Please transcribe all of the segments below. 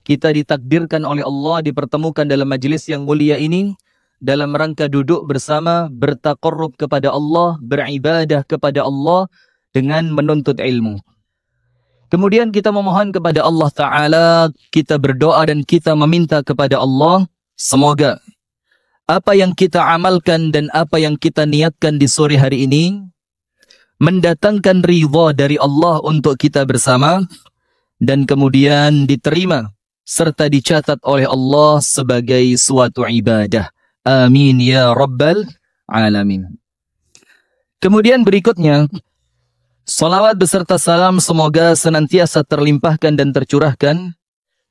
kita ditakdirkan oleh Allah dipertemukan dalam majelis yang mulia ini dalam rangka duduk bersama, bertaqarrub kepada Allah, beribadah kepada Allah dengan menuntut ilmu. Kemudian kita memohon kepada Allah Ta'ala, kita berdoa dan kita meminta kepada Allah, semoga apa yang kita amalkan dan apa yang kita niatkan di sore hari ini mendatangkan ridha dari Allah untuk kita bersama dan kemudian diterima serta dicatat oleh Allah sebagai suatu ibadah. Amin ya rabbal alamin. Kemudian berikutnya, salawat beserta salam semoga senantiasa terlimpahkan dan tercurahkan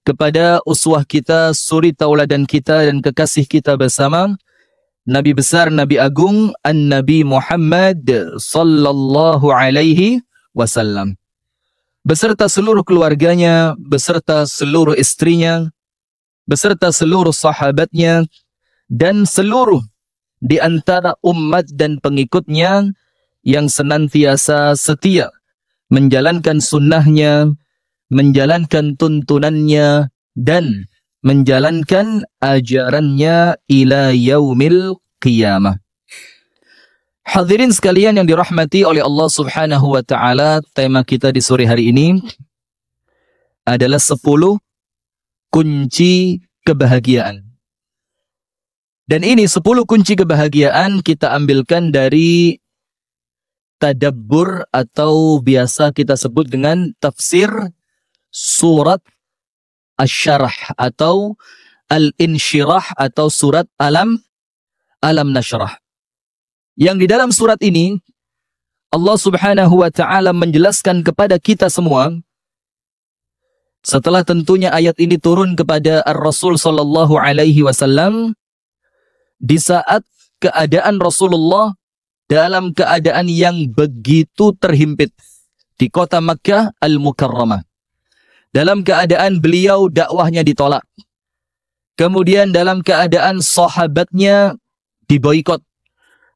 kepada uswah kita, suri tauladan kita dan kekasih kita bersama, Nabi besar, Nabi agung, An-Nabi Muhammad sallallahu alaihi wasallam. Beserta seluruh keluarganya, beserta seluruh istrinya, beserta seluruh sahabatnya, dan seluruh di antara umat dan pengikutnya yang senantiasa setia menjalankan sunnahnya, menjalankan tuntunannya, dan menjalankan ajarannya ila yaumil qiyamah. Hadirin sekalian yang dirahmati oleh Allah Subhanahu wa Ta'ala, tema kita di sore hari ini adalah 10 kunci kebahagiaan. Dan ini 10 kunci kebahagiaan kita ambilkan dari tadabbur atau biasa kita sebut dengan tafsir surat Asy-Syarah atau Al-Insyirah atau surat Alam Nashrah. Yang di dalam surat ini Allah Subhanahu wa Ta'ala menjelaskan kepada kita semua, setelah tentunya ayat ini turun kepada Ar-Rasul sallallahu alaihi wasallam di saat keadaan Rasulullah dalam keadaan yang begitu terhimpit di kota Makkah Al-Mukarramah. Dalam keadaan beliau dakwahnya ditolak. Kemudian dalam keadaan sahabatnya diboikot.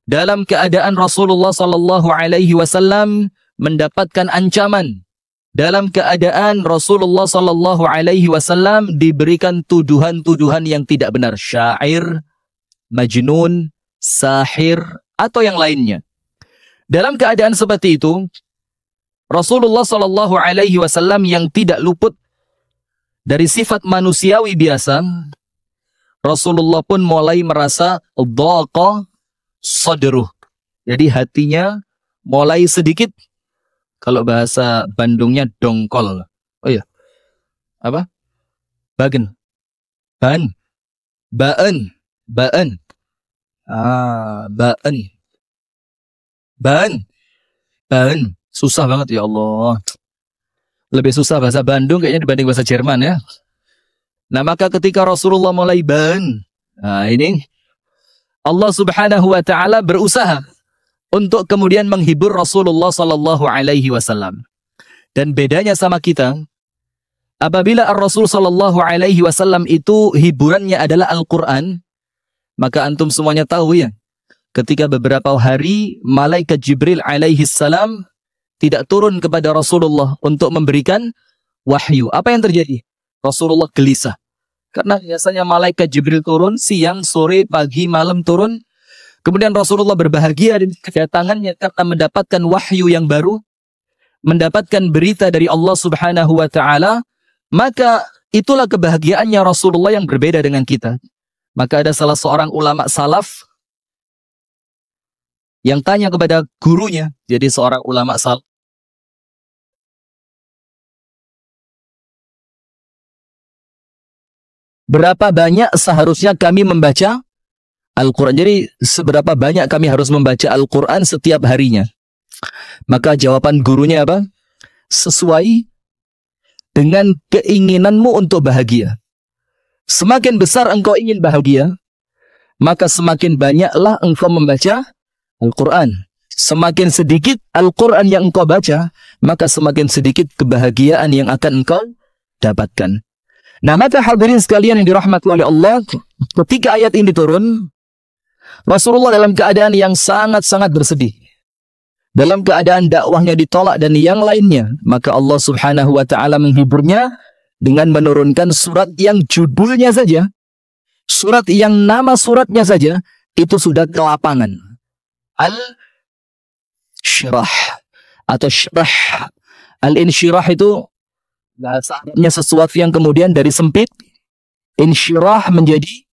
Dalam keadaan Rasulullah sallallahu alaihi wasallam mendapatkan ancaman. Dalam keadaan Rasulullah sallallahu alaihi wasallam diberikan tuduhan-tuduhan yang tidak benar, syair, majnun, sahir, atau yang lainnya. Dalam keadaan seperti itu, Rasulullah sallallahu alaihi wasallam yang tidak luput dari sifat manusiawi biasa, Rasulullah pun mulai merasa dhaqa sadruh. Jadi hatinya mulai sedikit, kalau bahasa Bandungnya dongkol. Oh iya. Apa? Bagen. Baen. Baen. Baen. Baen. Baen. Baen. Susah banget ya Allah. Lebih susah bahasa Bandung kayaknya dibanding bahasa Jerman ya. Nah maka ketika Rasulullah mulai baen, nah ini Allah Subhanahu wa Ta'ala berusaha untuk kemudian menghibur Rasulullah sallallahu alaihi wasallam. Dan bedanya sama kita, apabila Ar-Rasul sallallahu alaihi wasallam itu hiburannya adalah Al-Qur'an, maka antum semuanya tahu ya, ketika beberapa hari malaikat Jibril alaihi salam tidak turun kepada Rasulullah untuk memberikan wahyu. Apa yang terjadi? Rasulullah gelisah. Karena biasanya malaikat Jibril turun siang, sore, pagi, malam turun. Kemudian Rasulullah berbahagia dengan kedatangannya karena mendapatkan wahyu yang baru, mendapatkan berita dari Allah Subhanahu wa Ta'ala. Maka itulah kebahagiaannya Rasulullah yang berbeda dengan kita. Maka ada salah seorang ulama salaf yang tanya kepada gurunya, jadi seorang ulama salaf, berapa banyak seharusnya kami membaca Al-Quran? Jadi seberapa banyak kami harus membaca Al-Quran setiap harinya? Maka jawaban gurunya apa? Sesuai dengan keinginanmu untuk bahagia. Semakin besar engkau ingin bahagia, maka semakin banyaklah engkau membaca Al-Quran. Semakin sedikit Al-Quran yang engkau baca, maka semakin sedikit kebahagiaan yang akan engkau dapatkan. Nah, maka hadirin sekalian yang dirahmati oleh Allah, ketika ayat ini turun, Rasulullah dalam keadaan yang sangat-sangat bersedih. Dalam keadaan dakwahnya ditolak dan yang lainnya, maka Allah Subhanahu wa Ta'ala menghiburnya dengan menurunkan surat yang judulnya saja, surat yang nama suratnya saja, itu sudah kelapangan. Al-Shirah atau Syirah. Al-Insyirah itu bahasa Arabnya sesuatu yang kemudian dari sempit, insyirah menjadi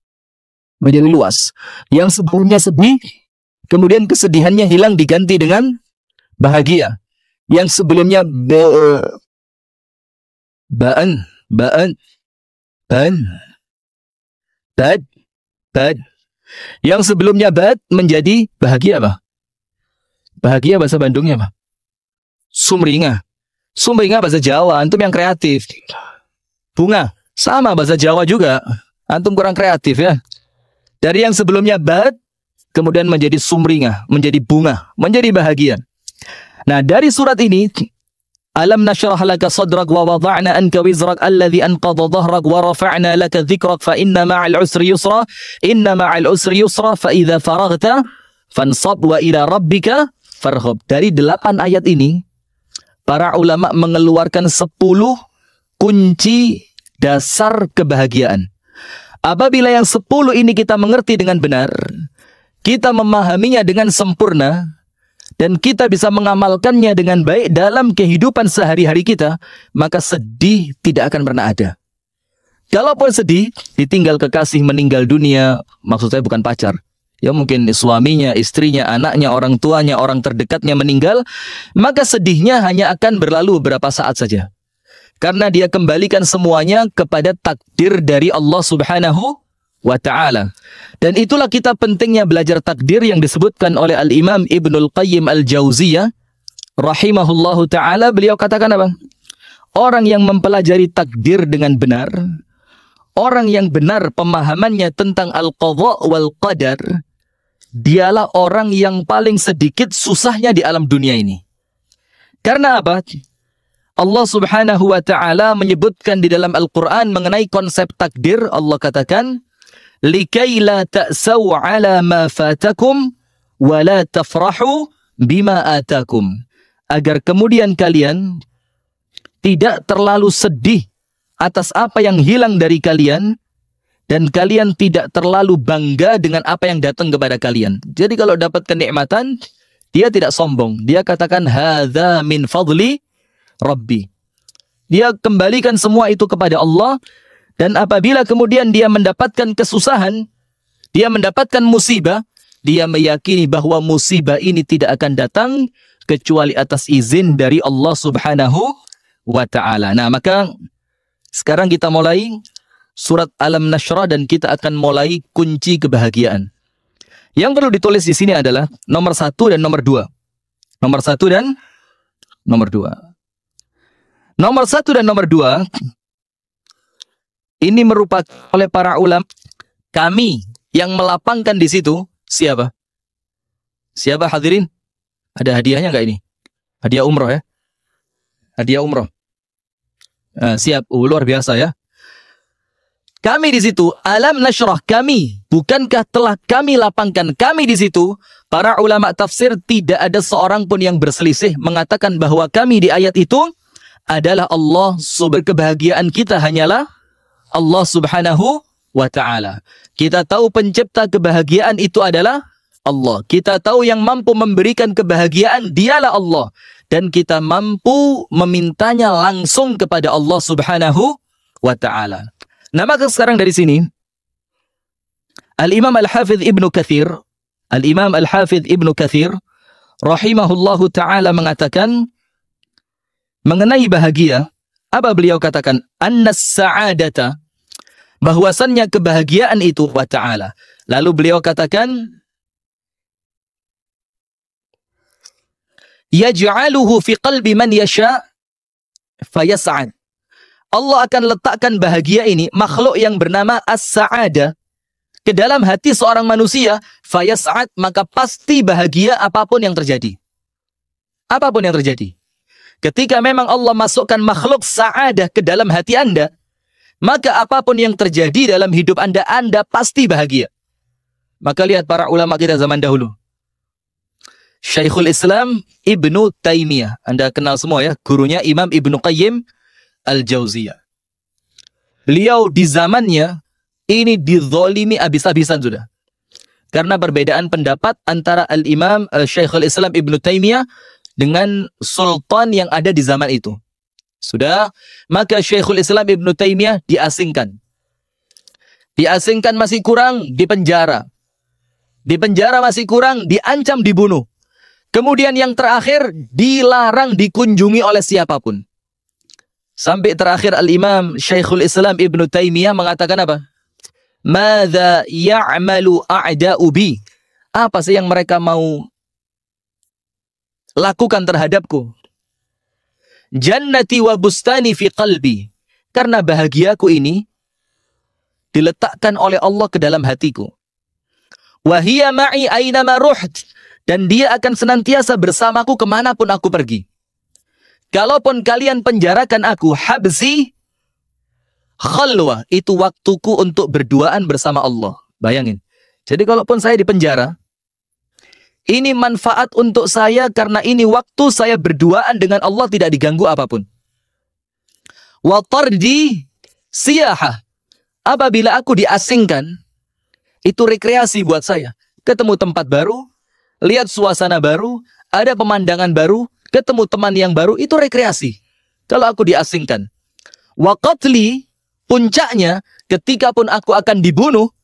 luas. Yang sebelumnya sedih, kemudian kesedihannya hilang diganti dengan bahagia. Yang sebelumnya bad. Yang sebelumnya bad menjadi bahagia apa? Bahagia bahasa Bandungnya apa? Sumringah. Sumringah bahasa Jawa, antum yang kreatif. Bunga, sama bahasa Jawa juga. Antum kurang kreatif ya. Dari yang sebelumnya bad, kemudian menjadi sumringah, menjadi bunga, menjadi bahagia. Nah, dari surat ini, Alam nashrah laka sadrak wa wada'na anka wizrak alladhi anqadha dhahrak wa rafa'na laka dhikrak fa inna ma'al usri yusra fa idza faraghta fansab wa ila rabbika farghab. Dari 8 ayat ini, para ulama mengeluarkan 10 kunci dasar kebahagiaan. Apabila yang 10 ini kita mengerti dengan benar, kita memahaminya dengan sempurna, dan kita bisa mengamalkannya dengan baik dalam kehidupan sehari-hari kita, maka sedih tidak akan pernah ada. Kalaupun sedih, ditinggal kekasih meninggal dunia, maksud saya bukan pacar. Ya mungkin suaminya, istrinya, anaknya, orang tuanya, orang terdekatnya meninggal, maka sedihnya hanya akan berlalu beberapa saat saja. Karena dia kembalikan semuanya kepada takdir dari Allah Subhanahu wa ta'ala. Dan itulah kita pentingnya belajar takdir yang disebutkan oleh Al-Imam Ibnul Qayyim Al-Jauziyah rahimahullahu ta'ala. Beliau katakan apa? Orang yang mempelajari takdir dengan benar, orang yang benar pemahamannya tentang al-qadha wal qadar, dialah orang yang paling sedikit susahnya di alam dunia ini. Karena apa? Allah Subhanahu wa ta'ala menyebutkan di dalam Al-Quran mengenai konsep takdir. Allah katakan, likai la ta'saw ala ma fatakum wa la tafrahu bima atakum. Agar kemudian kalian tidak terlalu sedih atas apa yang hilang dari kalian, dan kalian tidak terlalu bangga dengan apa yang datang kepada kalian. Jadi kalau dapat kenikmatan, dia tidak sombong. Dia katakan, hadza min fadli Rabbi. Dia kembalikan semua itu kepada Allah. Dan apabila kemudian dia mendapatkan kesusahan, dia mendapatkan musibah, dia meyakini bahwa musibah ini tidak akan datang kecuali atas izin dari Allah Subhanahu wa ta'ala. Nah, maka sekarang kita mulai surat Alam Nashrah dan kita akan mulai kunci kebahagiaan. Yang perlu ditulis di sini adalah nomor 1 dan nomor 2. Nomor 1 dan nomor 2. Nomor 1 dan nomor 2 ini merupakan oleh para ulama, kami yang melapangkan di situ. Siapa? Siapa hadirin? Ada hadiahnya nggak ini? Hadiah umroh ya? Hadiah umroh. Siap, luar biasa ya. Kami di situ, Alam Nashrah, kami, bukankah telah kami lapangkan kami di situ? Para ulama tafsir tidak ada seorang pun yang berselisih mengatakan bahwa kami di ayat itu adalah Allah. Kebahagiaan kita hanyalah Allah Subhanahu wa ta'ala. Kita tahu pencipta kebahagiaan itu adalah Allah. Kita tahu yang mampu memberikan kebahagiaan dialah Allah. Dan kita mampu memintanya langsung kepada Allah Subhanahu wa ta'ala. Nah, maka sekarang dari sini Al-Imam Al-Hafidh Ibnu Katsir, Al-Imam Al-Hafidh Ibnu Katsir rahimahullahu ta'ala mengatakan mengenai bahagia, apa beliau katakan? Annas sa'adata, bahwasannya kebahagiaan itu wa ta'ala. Lalu beliau katakan, yaj'aluhu fi qalbi man yasha fayas'ad. Allah akan letakkan bahagia ini, makhluk yang bernama as-sa'ada, ke dalam hati seorang manusia, fayas'ad, maka pasti bahagia apapun yang terjadi. Apapun yang terjadi. Ketika memang Allah masukkan makhluk sa'adah ke dalam hati Anda, maka apapun yang terjadi dalam hidup Anda, Anda pasti bahagia. Maka lihat para ulama kita zaman dahulu. Syekhul Islam Ibnu Taimiyah. Anda kenal semua ya, gurunya Imam Ibnu Qayyim Al-Jauziyah. Beliau di zamannya ini dizolimi habis-habisan sudah. Karena perbedaan pendapat antara Al-Imam Syekhul Islam Ibn Taimiyah dengan sultan yang ada di zaman itu. Sudah, maka Syekhul Islam Ibn Taimiyah diasingkan. Diasingkan masih kurang, dipenjara. Dipenjara masih kurang, diancam dibunuh. Kemudian yang terakhir, dilarang dikunjungi oleh siapapun. Sampai terakhir Al-Imam Syekhul Islam Ibn Taimiyah mengatakan apa? Madza ya'malu a'da'u bi? Apa sih yang mereka mau lakukan terhadapku? Jannati wa bustani fi qalbi. Karena bahagiaku ini diletakkan oleh Allah ke dalam hatiku. Wa hiya ma'i aynama ruht. Dan dia akan senantiasa bersamaku kemanapun aku pergi. Kalaupun kalian penjarakan aku, habzi khalwa, itu waktuku untuk berduaan bersama Allah. Bayangin. Jadi kalaupun saya di penjara, ini manfaat untuk saya karena ini waktu saya berduaan dengan Allah tidak diganggu apapun. Wa tardi siyahah. Apabila aku diasingkan, itu rekreasi buat saya. Ketemu tempat baru, lihat suasana baru, ada pemandangan baru, ketemu teman yang baru, itu rekreasi. Kalau aku diasingkan. Wa qatli, puncaknya, ketika pun aku akan dibunuh,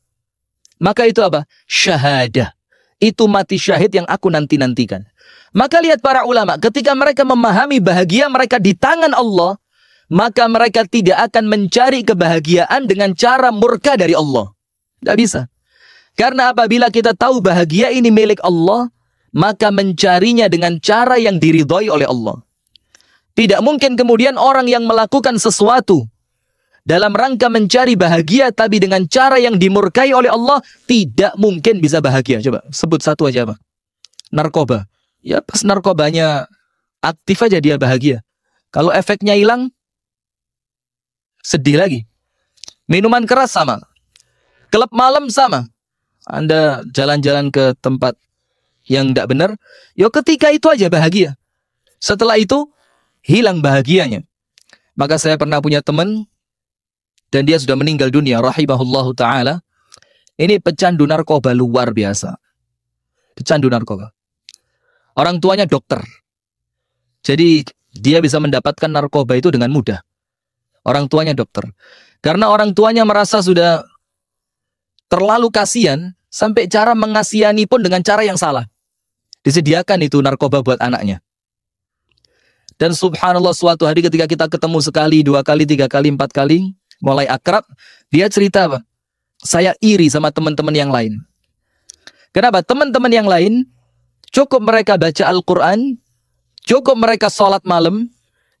maka itu apa? Syahadah. Itu mati syahid yang aku nanti-nantikan. Maka lihat para ulama, ketika mereka memahami bahagia mereka di tangan Allah, maka mereka tidak akan mencari kebahagiaan dengan cara murka dari Allah. Tidak bisa. Karena apabila kita tahu bahagia ini milik Allah, maka mencarinya dengan cara yang diridhoi oleh Allah. Tidak mungkin kemudian orang yang melakukan sesuatu dalam rangka mencari bahagia tapi dengan cara yang dimurkai oleh Allah, tidak mungkin bisa bahagia. Coba sebut satu aja apa? Narkoba. Ya pas narkobanya aktif aja dia bahagia. Kalau efeknya hilang, sedih lagi. Minuman keras sama. Klub malam sama. Anda jalan-jalan ke tempat yang tidak benar, ya ketika itu aja bahagia. Setelah itu, hilang bahagianya. Maka saya pernah punya teman, dan dia sudah meninggal dunia, rahimahullahu ta'ala. Ini pecandu narkoba luar biasa. Pecandu narkoba. Orang tuanya dokter. Jadi dia bisa mendapatkan narkoba itu dengan mudah. Orang tuanya dokter. Karena orang tuanya merasa sudah terlalu kasihan, sampai cara mengasihani pun dengan cara yang salah. Disediakan itu narkoba buat anaknya. Dan subhanallah suatu hari ketika kita ketemu sekali, 2 kali, 3 kali, 4 kali, mulai akrab, dia cerita apa? Saya iri sama teman-teman yang lain. Kenapa? Teman-teman yang lain, cukup mereka baca Al-Quran, cukup mereka sholat malam,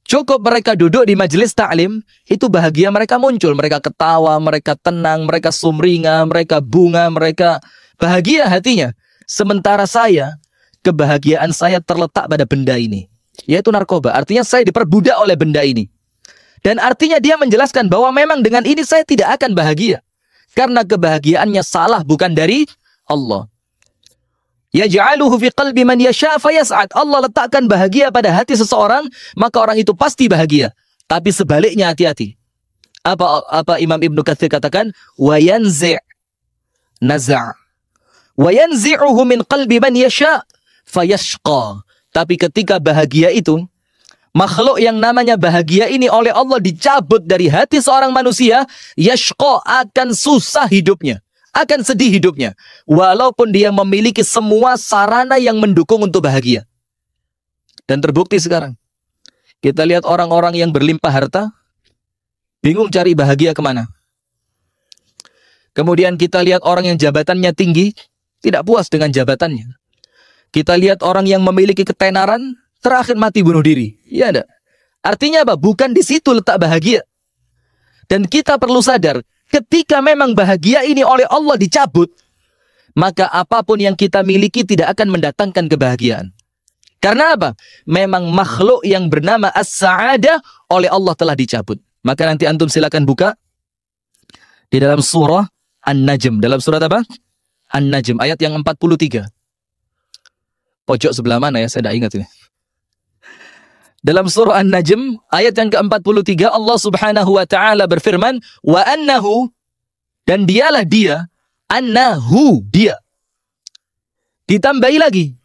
cukup mereka duduk di majelis ta'lim, itu bahagia mereka muncul. Mereka ketawa, mereka tenang, mereka sumringah, mereka bunga, mereka bahagia hatinya. Sementara saya, kebahagiaan saya terletak pada benda ini, yaitu narkoba. Artinya saya diperbudak oleh benda ini. Dan artinya dia menjelaskan bahwa memang dengan ini saya tidak akan bahagia. Karena kebahagiaannya salah, bukan dari Allah. Yaj'aluhu fi qalbi man yasha' fayas'ad. Allah letakkan bahagia pada hati seseorang, maka orang itu pasti bahagia. Tapi sebaliknya hati-hati. Apa Imam Ibn Katsir katakan? Wa yanzi' naza'. Wa yanzi'uhu min qalbi man yasha' fayashqa. Tapi ketika bahagia itu, makhluk yang namanya bahagia ini oleh Allah dicabut dari hati seorang manusia, yashqa, akan susah hidupnya. Akan sedih hidupnya. Walaupun dia memiliki semua sarana yang mendukung untuk bahagia. Dan terbukti sekarang. Kita lihat orang-orang yang berlimpah harta, bingung cari bahagia kemana. Kemudian kita lihat orang yang jabatannya tinggi, tidak puas dengan jabatannya. Kita lihat orang yang memiliki ketenaran, terakhir mati bunuh diri. Iya enggak? Artinya apa? Bukan di situ letak bahagia. Dan kita perlu sadar, ketika memang bahagia ini oleh Allah dicabut, maka apapun yang kita miliki tidak akan mendatangkan kebahagiaan. Karena apa? Memang makhluk yang bernama as-sa'adah oleh Allah telah dicabut. Maka nanti antum silakan buka di dalam surah An-Najm. Dalam surat apa? An-Najm, ayat yang 43. Pojok sebelah mana ya? Saya tidak ingat ini. Dalam surah An-Najm ayat yang ke-43 Allah Subhanahu wa taala berfirman, "Wa annahu," dan dialah dia, annahu dia. Ditambahi lagi,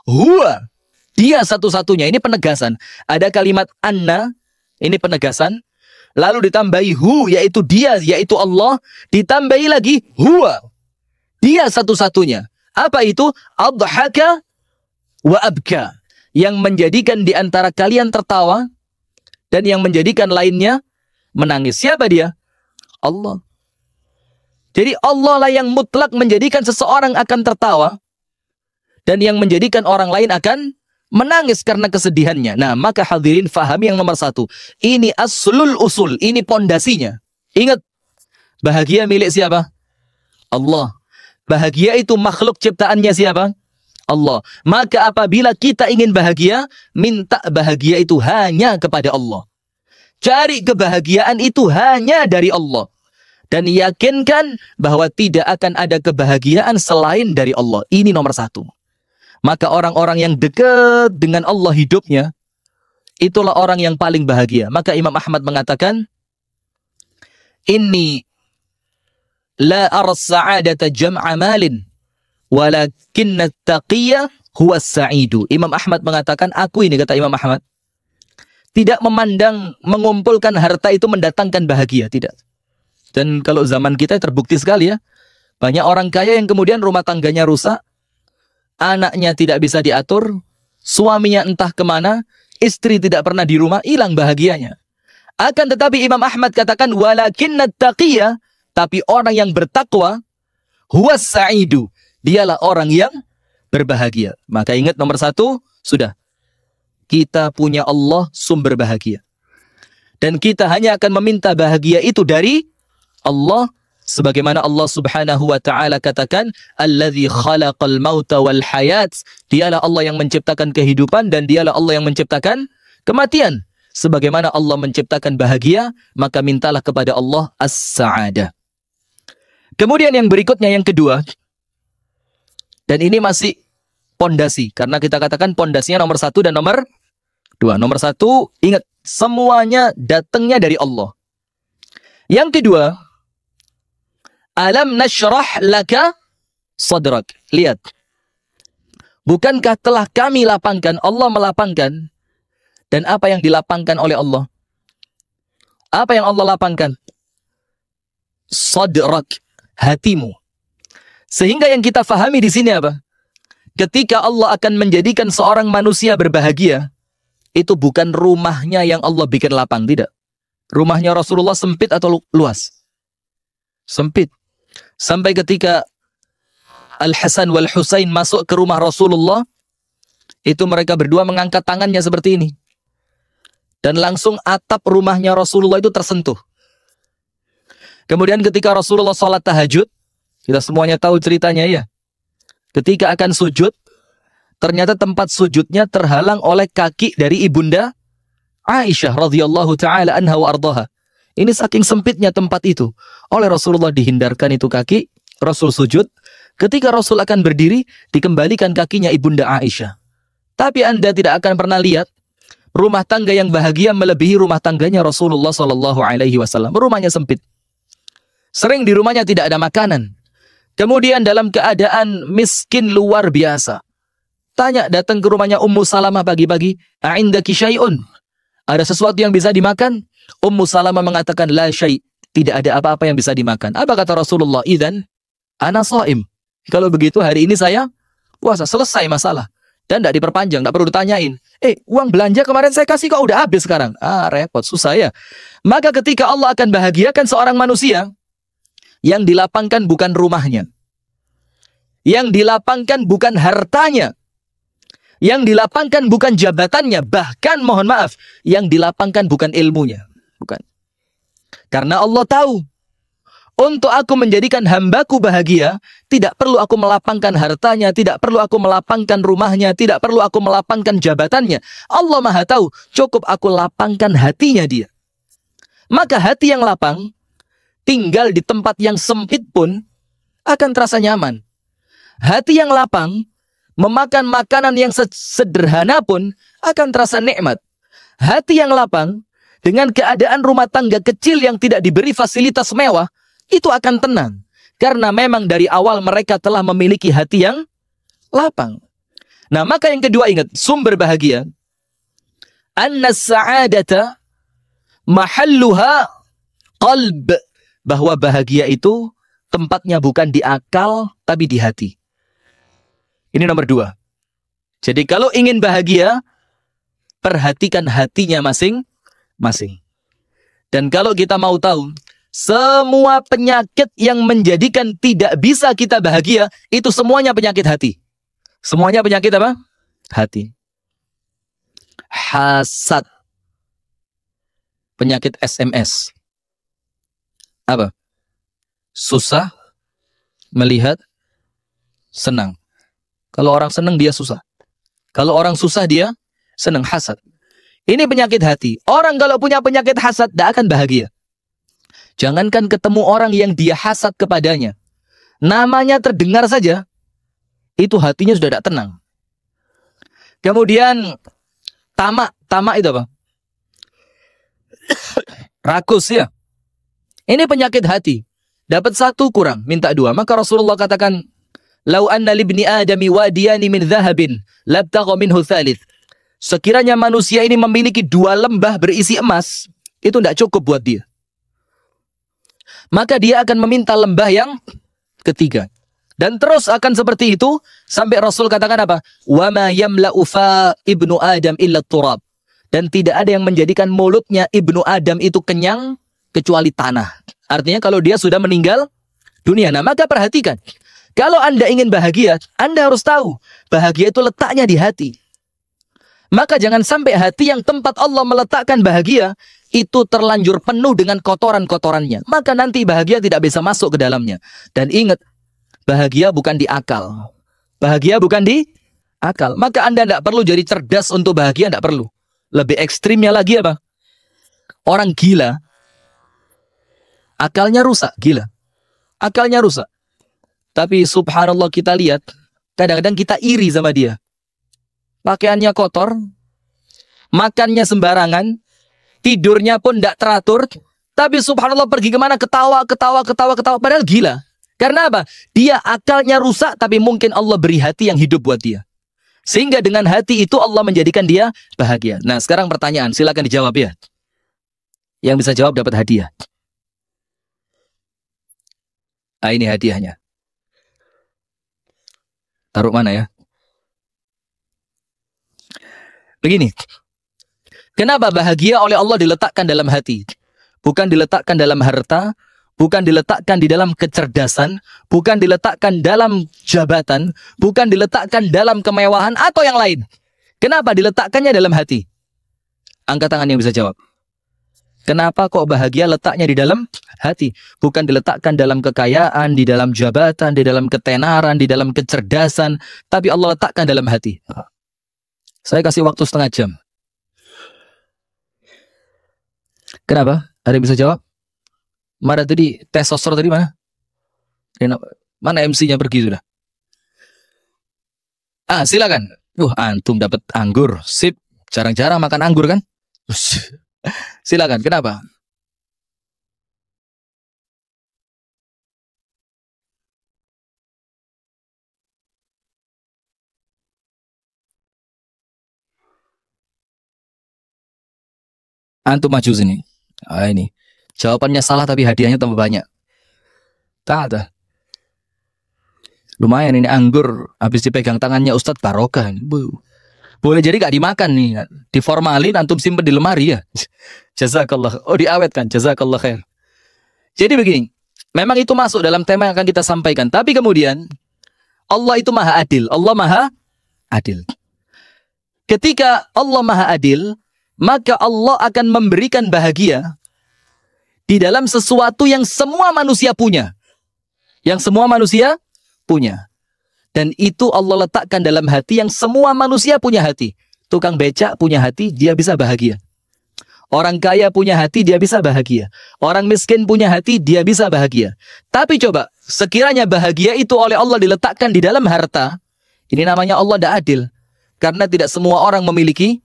huwa, dia satu-satunya. Ini penegasan. Ada kalimat anna, ini penegasan. Lalu ditambahi hu, yaitu dia, yaitu Allah. Ditambahi lagi huwa, dia satu-satunya. Apa itu? Adhaka wa abka, yang menjadikan di antara kalian tertawa dan yang menjadikan lainnya menangis. Siapa dia? Allah. Jadi Allah lah yang mutlak menjadikan seseorang akan tertawa dan yang menjadikan orang lain akan menangis karena kesedihannya. Nah, maka hadirin fahami yang nomor satu. Ini aslul usul, ini pondasinya. Ingat, bahagia milik siapa? Allah. Bahagia itu makhluk ciptaannya siapa? Allah. Maka apabila kita ingin bahagia, minta bahagia itu hanya kepada Allah. Cari kebahagiaan itu hanya dari Allah. Dan yakinkan bahwa tidak akan ada kebahagiaan selain dari Allah. Ini nomor satu. Maka orang-orang yang dekat dengan Allah hidupnya, itulah orang yang paling bahagia. Maka Imam Ahmad mengatakan, Inni la aras sa'adata jam'a malin, walakinna taqiyya huwa sa'idu. Imam Ahmad mengatakan, aku ini, kata Imam Ahmad, tidak memandang mengumpulkan harta itu mendatangkan bahagia, tidak. Dan kalau zaman kita terbukti sekali ya, banyak orang kaya yang kemudian rumah tangganya rusak, anaknya tidak bisa diatur, suaminya entah kemana, istri tidak pernah di rumah, hilang bahagianya. Akan tetapi Imam Ahmad katakan, walakinna taqiyya, tapi orang yang bertakwa, huwa sa'idu, dialah orang yang berbahagia. Maka ingat nomor satu, sudah. Kita punya Allah sumber bahagia. Dan kita hanya akan meminta bahagia itu dari Allah, sebagaimana Allah Subhanahu wa taala katakan, Allazi khalaqal mauta wal hayat, dialah Allah yang menciptakan kehidupan dan dialah Allah yang menciptakan kematian. Sebagaimana Allah menciptakan bahagia, maka mintalah kepada Allah as-sa'adah. Kemudian yang berikutnya, yang kedua, dan ini masih pondasi, karena kita katakan pondasinya nomor satu dan nomor dua. Nomor satu, ingat, semuanya datangnya dari Allah. Yang kedua, alam nashrah laka sadrak. Lihat. Bukankah telah kami lapangkan, Allah melapangkan, dan apa yang dilapangkan oleh Allah? Apa yang Allah lapangkan? Sadrak, hatimu. Sehingga yang kita fahami di sini apa? Ketika Allah akan menjadikan seorang manusia berbahagia, itu bukan rumahnya yang Allah bikin lapang, tidak. Rumahnya Rasulullah sempit atau luas? Sempit. Sampai ketika Al-Hasan wal Husain masuk ke rumah Rasulullah, itu mereka berdua mengangkat tangannya seperti ini. Dan langsung atap rumahnya Rasulullah itu tersentuh. Kemudian ketika Rasulullah sholat tahajud, kita semuanya tahu ceritanya ya. Ketika akan sujud, ternyata tempat sujudnya terhalang oleh kaki dari ibunda Aisyah radhiyallahu taala anha wa ardaha. Ini saking sempitnya tempat itu. Oleh Rasulullah dihindarkan itu kaki, Rasul sujud. Ketika Rasul akan berdiri, dikembalikan kakinya ibunda Aisyah. Tapi Anda tidak akan pernah lihat rumah tangga yang bahagia melebihi rumah tangganya Rasulullah sallallahu alaihi wasallam. Rumahnya sempit. Sering di rumahnya tidak ada makanan. Kemudian dalam keadaan miskin luar biasa. Tanya, datang ke rumahnya Ummu Salamah pagi-pagi, "A'indaki syai'un?" Ada sesuatu yang bisa dimakan? Ummu Salamah mengatakan, "La syai'." Tidak ada apa-apa yang bisa dimakan. Apa kata Rasulullah? "Idzan ana shaim." Kalau begitu hari ini saya puasa, selesai masalah. Dan tidak diperpanjang, tidak perlu ditanyain. Uang belanja kemarin saya kasih kok udah habis sekarang. Repot, susah ya. Maka ketika Allah akan bahagiakan seorang manusia, yang dilapangkan bukan rumahnya. Yang dilapangkan bukan hartanya. Yang dilapangkan bukan jabatannya. Bahkan mohon maaf, yang dilapangkan bukan ilmunya. Bukan. Karena Allah tahu, untuk aku menjadikan hambaku bahagia, tidak perlu aku melapangkan hartanya, tidak perlu aku melapangkan rumahnya, tidak perlu aku melapangkan jabatannya. Allah Maha tahu, cukup aku lapangkan hatinya dia. Maka hati yang lapang, tinggal di tempat yang sempit pun akan terasa nyaman. Hati yang lapang, memakan makanan yang sederhana pun akan terasa nikmat. Hati yang lapang, dengan keadaan rumah tangga kecil yang tidak diberi fasilitas mewah, itu akan tenang. Karena memang dari awal mereka telah memiliki hati yang lapang. Nah, maka yang kedua ingat, sumber bahagia. Anna sa'adata mahalluha qalb. Bahwa bahagia itu tempatnya bukan di akal, tapi di hati. Ini nomor 2. Jadi kalau ingin bahagia, perhatikan hatinya masing-masing. Dan kalau kita mau tahu, semua penyakit yang menjadikan tidak bisa kita bahagia, itu semuanya penyakit hati. Semuanya penyakit apa? Hati. Hasad. Penyakit SMS. Apa? Susah melihat senang. Kalau orang senang dia susah. Kalau orang susah dia senang, hasad. Ini penyakit hati. Orang kalau punya penyakit hasad tidak akan bahagia. Jangankan ketemu orang yang dia hasad kepadanya. Namanya terdengar saja, itu hatinya sudah tidak tenang. Kemudian tamak. Tamak itu apa? Rakus ya. Ini penyakit hati. Dapat 1 kurang, minta 2. Maka Rasulullah katakan, "Lau anna libni adami wadiyani min dhahabin, labtagha minhu thalith." Sekiranya manusia ini memiliki 2 lembah berisi emas, itu tidak cukup buat dia. Maka dia akan meminta lembah yang ketiga. Dan terus akan seperti itu sampai Rasul katakan apa? "Wa ma yamla'u fa ibnu Adam illa turab." Dan tidak ada yang menjadikan mulutnya ibnu Adam itu kenyang kecuali tanah. Artinya kalau dia sudah meninggal dunia. Nah, maka perhatikan. Kalau Anda ingin bahagia, Anda harus tahu bahagia itu letaknya di hati. Maka jangan sampai hati yang tempat Allah meletakkan bahagia itu terlanjur penuh dengan kotoran-kotorannya. Maka nanti bahagia tidak bisa masuk ke dalamnya. Dan ingat, bahagia bukan di akal. Bahagia bukan di akal. Maka Anda tidak perlu jadi cerdas untuk bahagia, tidak perlu. Lebih ekstrimnya lagi apa? Orang gila, akalnya rusak, gila. Akalnya rusak. Tapi subhanallah kita lihat, kadang-kadang kita iri sama dia. Pakaiannya kotor, makannya sembarangan, tidurnya pun tidak teratur, tapi subhanallah pergi kemana ketawa, padahal gila. Karena apa? Dia akalnya rusak, tapi mungkin Allah beri hati yang hidup buat dia. Sehingga dengan hati itu Allah menjadikan dia bahagia. Nah, sekarang pertanyaan, silakan dijawab ya. Yang bisa jawab dapat hadiah. Ah, ini hadiahnya. Taruh mana ya? Begini. Kenapa bahagia oleh Allah diletakkan dalam hati? Bukan diletakkan dalam harta, bukan diletakkan di dalam kecerdasan, bukan diletakkan dalam jabatan, bukan diletakkan dalam kemewahan atau yang lain. Kenapa diletakkannya dalam hati? Angkat tangan yang bisa jawab. Kenapa kok bahagia letaknya di dalam hati? Bukan diletakkan dalam kekayaan, di dalam jabatan, di dalam ketenaran, di dalam kecerdasan, tapi Allah letakkan dalam hati. Saya kasih waktu setengah jam. Kenapa? Ada yang bisa jawab? Mana tadi tes sosro tadi mana? Mana MC-nya pergi sudah? Ah, silakan. Antum dapat anggur. Sip. Jarang-jarang makan anggur kan? Silakan. Kenapa? Antum maju sini. Ah, ini. Jawabannya salah tapi hadiahnya tambah banyak. Tak ada. Lumayan ini anggur. Habis dipegang tangannya Ustadz barokah. Boleh jadi gak dimakan nih. Diformalin antum simpen di lemari ya. Jazakallah. Oh, diawetkan. Jazakallah khair. Jadi begini. Memang itu masuk dalam tema yang akan kita sampaikan. Tapi kemudian Allah itu maha adil. Allah maha adil. Ketika Allah maha adil, maka Allah akan memberikan bahagia di dalam sesuatu yang semua manusia punya. Yang semua manusia punya. Dan itu Allah letakkan dalam hati yang semua manusia punya hati. Tukang becak punya hati, dia bisa bahagia. Orang kaya punya hati, dia bisa bahagia. Orang miskin punya hati, dia bisa bahagia. Tapi coba, sekiranya bahagia itu oleh Allah diletakkan di dalam harta, ini namanya Allah tidak adil. Karena tidak semua orang memiliki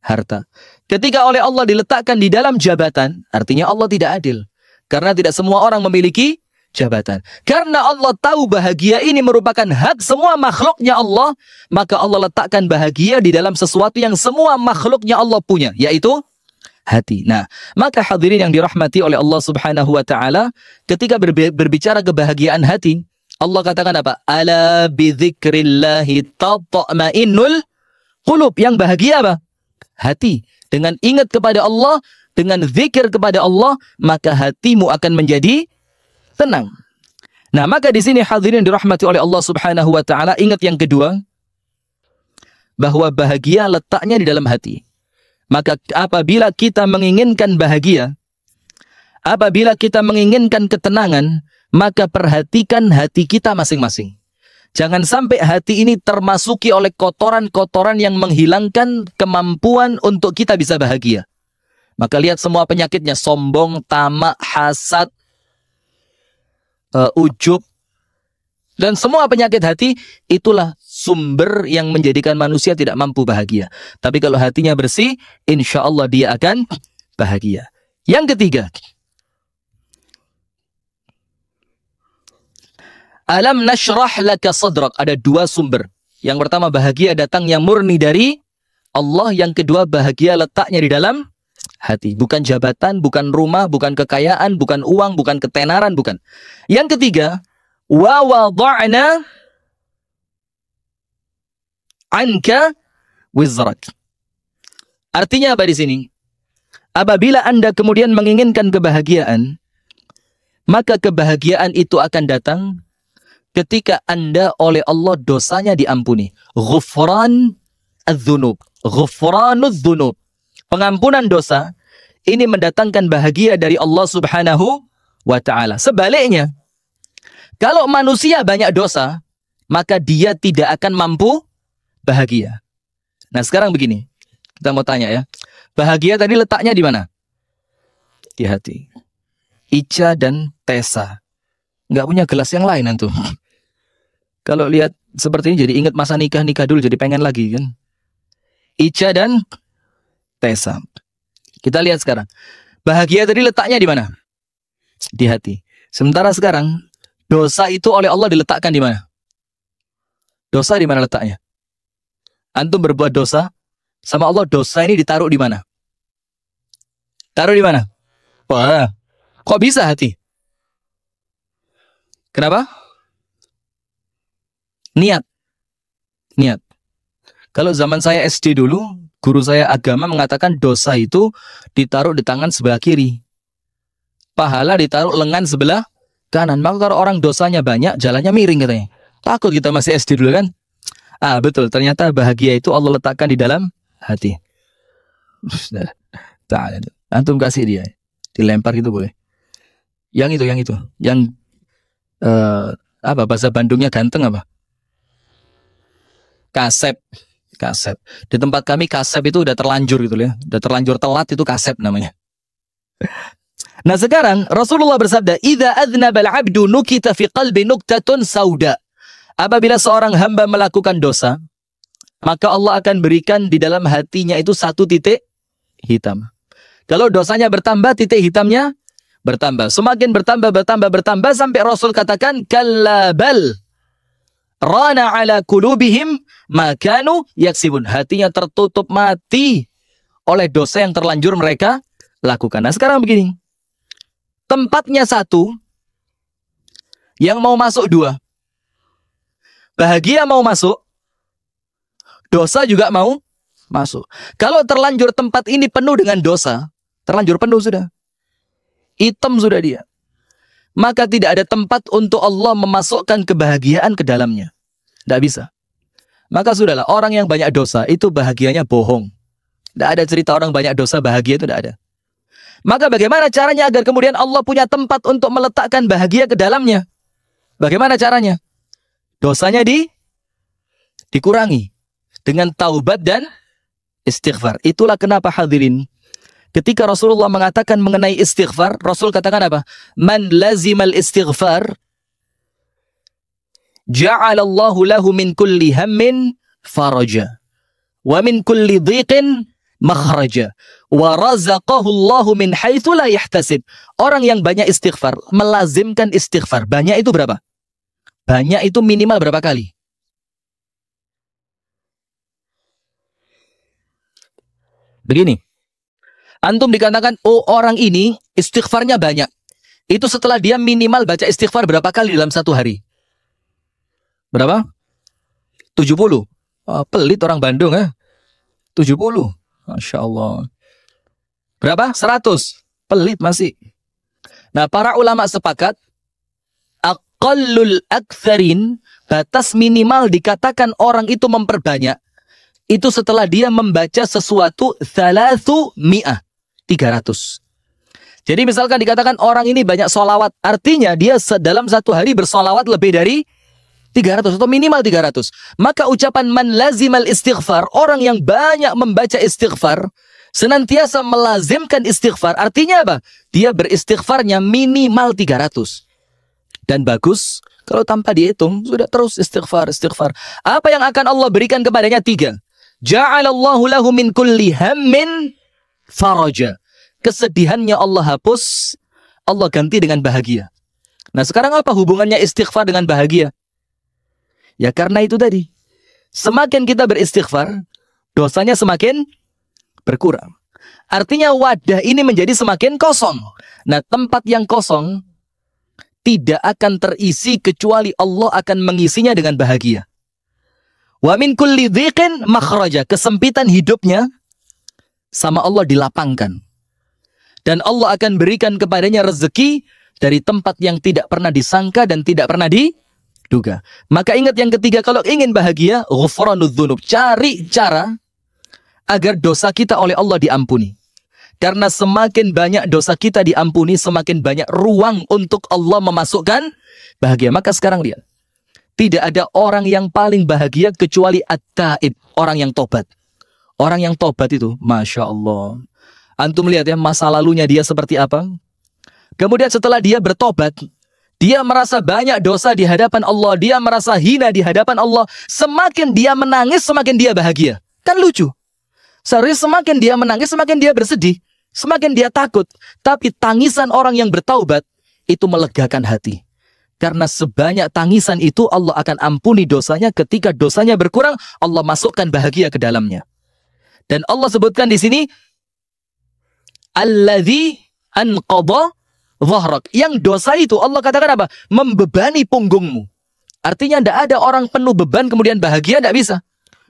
harta. Ketika oleh Allah diletakkan di dalam jabatan, artinya Allah tidak adil. Karena tidak semua orang memiliki jabatan. Karena Allah tahu bahagia ini merupakan hak semua makhluknya Allah, maka Allah letakkan bahagia di dalam sesuatu yang semua makhluknya Allah punya, yaitu hati. Nah, maka hadirin yang dirahmati oleh Allah Subhanahu wa taala, ketika berbicara kebahagiaan hati, Allah katakan apa? Ala bidzikrillahi tatma'innul qulub. Yang bahagia apa? Hati. Dengan ingat kepada Allah, dengan zikir kepada Allah, maka hatimu akan menjadi tenang. Nah, maka di sini hadirin dirahmati oleh Allah Subhanahu wa taala, ingat yang kedua, bahwa bahagia letaknya di dalam hati. Maka apabila kita menginginkan bahagia, apabila kita menginginkan ketenangan, maka perhatikan hati kita masing-masing. Jangan sampai hati ini termasuki oleh kotoran-kotoran yang menghilangkan kemampuan untuk kita bisa bahagia. Maka lihat semua penyakitnya, sombong, tamak, hasad, ujub, dan semua penyakit hati, itulah sumber yang menjadikan manusia tidak mampu bahagia. Tapi kalau hatinya bersih, insya Allah dia akan bahagia. Yang ketiga, alam nashrah laka sadrak. Ada dua sumber. Yang pertama, bahagia datang yang murni dari Allah. Yang kedua, bahagia letaknya di dalam hati. Bukan jabatan, bukan rumah, bukan kekayaan, bukan uang, bukan ketenaran, bukan. Yang ketiga, wa wada'na anka wizrak. Artinya apa di sini? Apabila Anda kemudian menginginkan kebahagiaan, maka kebahagiaan itu akan datang ketika Anda oleh Allah dosanya diampuni. Ghufran adz-dzunub. Ghufranudz dzunub. Pengampunan dosa ini mendatangkan bahagia dari Allah Subhanahu wa taala. Sebaliknya, kalau manusia banyak dosa, maka dia tidak akan mampu bahagia. Nah, sekarang begini. Kita mau tanya ya. Bahagia tadi letaknya di mana? Di hati. Ica dan Tessa nggak punya gelas yang lain antum. Kalau lihat seperti ini jadi ingat masa nikah dulu jadi pengen lagi kan. Ica dan Tessa. Kita lihat sekarang. Bahagia tadi letaknya di mana? Di hati. Sementara sekarang dosa itu oleh Allah diletakkan di mana? Dosa di mana letaknya? Antum berbuat dosa sama Allah, dosa ini ditaruh di mana? Taruh di mana? Wah, kok bisa hati? Kenapa? Niat. Niat. Kalau zaman saya SD dulu, guru saya agama mengatakan dosa itu ditaruh di tangan sebelah kiri. Pahala ditaruh lengan sebelah kanan. Maka kalau orang dosanya banyak, jalannya miring katanya. Takut kita masih SD dulu kan? Ah, betul. Ternyata bahagia itu Allah letakkan di dalam hati. Antum kasih dia. Dilempar gitu boleh. Yang itu. Yang apa bahasa Bandungnya ganteng apa? Kasep. Di tempat kami kasep itu udah terlanjur gitu ya. Udah terlanjur telat itu kasep namanya. Nah, sekarang Rasulullah bersabda, "Idza adznaba al-'abdu nukita fi qalbi nuktatun sauda." Apabila seorang hamba melakukan dosa, maka Allah akan berikan di dalam hatinya itu satu titik hitam. Kalau dosanya bertambah, titik hitamnya bertambah. Semakin bertambah sampai Rasul katakan, "Kalla bal rana ala qulubihim ma kanu yaksibun." Hatinya tertutup mati oleh dosa yang terlanjur mereka lakukan. Nah, sekarang begini. Tempatnya satu, yang mau masuk dua. Bahagia mau masuk, dosa juga mau masuk. Kalau terlanjur tempat ini penuh dengan dosa, terlanjur penuh sudah. Hitam sudah dia. Maka tidak ada tempat untuk Allah memasukkan kebahagiaan ke dalamnya. Tidak bisa. Maka sudahlah, orang yang banyak dosa itu bahagianya bohong. Tidak ada cerita orang banyak dosa bahagia, itu tidak ada. Maka bagaimana caranya agar kemudian Allah punya tempat untuk meletakkan bahagia ke dalamnya? Bagaimana caranya? Dosanya dikurangi dengan taubat dan istighfar. Itulah kenapa hadirin, ketika Rasulullah mengatakan mengenai istighfar, Rasul katakan apa? Man lazimal istighfar ja'alallahu lahu min kulli hammin faraja wa min kulli dhiqin makhraja wa razaqahu Allahu min haitsu la yahtasib. Orang yang banyak istighfar, melazimkan istighfar. Banyak itu berapa? Banyak itu minimal berapa kali? Begini. Antum dikatakan, oh orang ini istighfarnya banyak. Itu setelah dia minimal baca istighfar berapa kali dalam satu hari? Berapa? 70. Oh, pelit orang Bandung ya. 70. Masya Allah. Berapa? 100. Pelit masih. Nah, para ulama sepakat, aqallul aktsarin, batas minimal dikatakan orang itu memperbanyak, itu setelah dia membaca sesuatu 300. Jadi misalkan dikatakan orang ini banyak solawat, artinya dia dalam satu hari bersolawat lebih dari 300 atau minimal 300. Maka ucapan man lazimal istighfar, orang yang banyak membaca istighfar, senantiasa melazimkan istighfar, artinya apa? Dia beristighfarnya minimal 300. Dan bagus kalau tanpa dihitung, sudah terus istighfar. Apa yang akan Allah berikan kepadanya? 3. Ja'alallahu lahu min kulli hammin faraja. Kesedihannya Allah hapus, Allah ganti dengan bahagia. Nah, sekarang apa hubungannya istighfar dengan bahagia? Ya karena itu tadi. Semakin kita beristighfar, dosanya semakin berkurang. Artinya wadah ini menjadi semakin kosong. Nah, tempat yang kosong tidak akan terisi kecuali Allah akan mengisinya dengan bahagia. Wa min kulli dhiqin makhraja. Kesempitan hidupnya sama Allah dilapangkan. Dan Allah akan berikan kepadanya rezeki dari tempat yang tidak pernah disangka dan tidak pernah diduga. Maka ingat yang ketiga, kalau ingin bahagia, ghufranud dzunub. Cari cara agar dosa kita oleh Allah diampuni. Karena semakin banyak dosa kita diampuni, semakin banyak ruang untuk Allah memasukkan bahagia. Maka sekarang lihat. Tidak ada orang yang paling bahagia kecuali at-taib, orang yang tobat. Orang yang tobat itu, Masya Allah. Antum lihat ya masa lalunya dia seperti apa. Kemudian setelah dia bertobat, dia merasa banyak dosa di hadapan Allah. Dia merasa hina di hadapan Allah. Semakin dia menangis, semakin dia bahagia. Kan lucu. Seharusnya semakin dia menangis, semakin dia bersedih. Semakin dia takut. Tapi tangisan orang yang bertaubat, itu melegakan hati. Karena sebanyak tangisan itu Allah akan ampuni dosanya. Ketika dosanya berkurang, Allah masukkan bahagia ke dalamnya. Dan Allah sebutkan di sini, alladzi anqadha dhahrak. Yang dosa itu Allah katakan apa? Membebani punggungmu. Artinya tidak ada orang penuh beban kemudian bahagia, tidak bisa.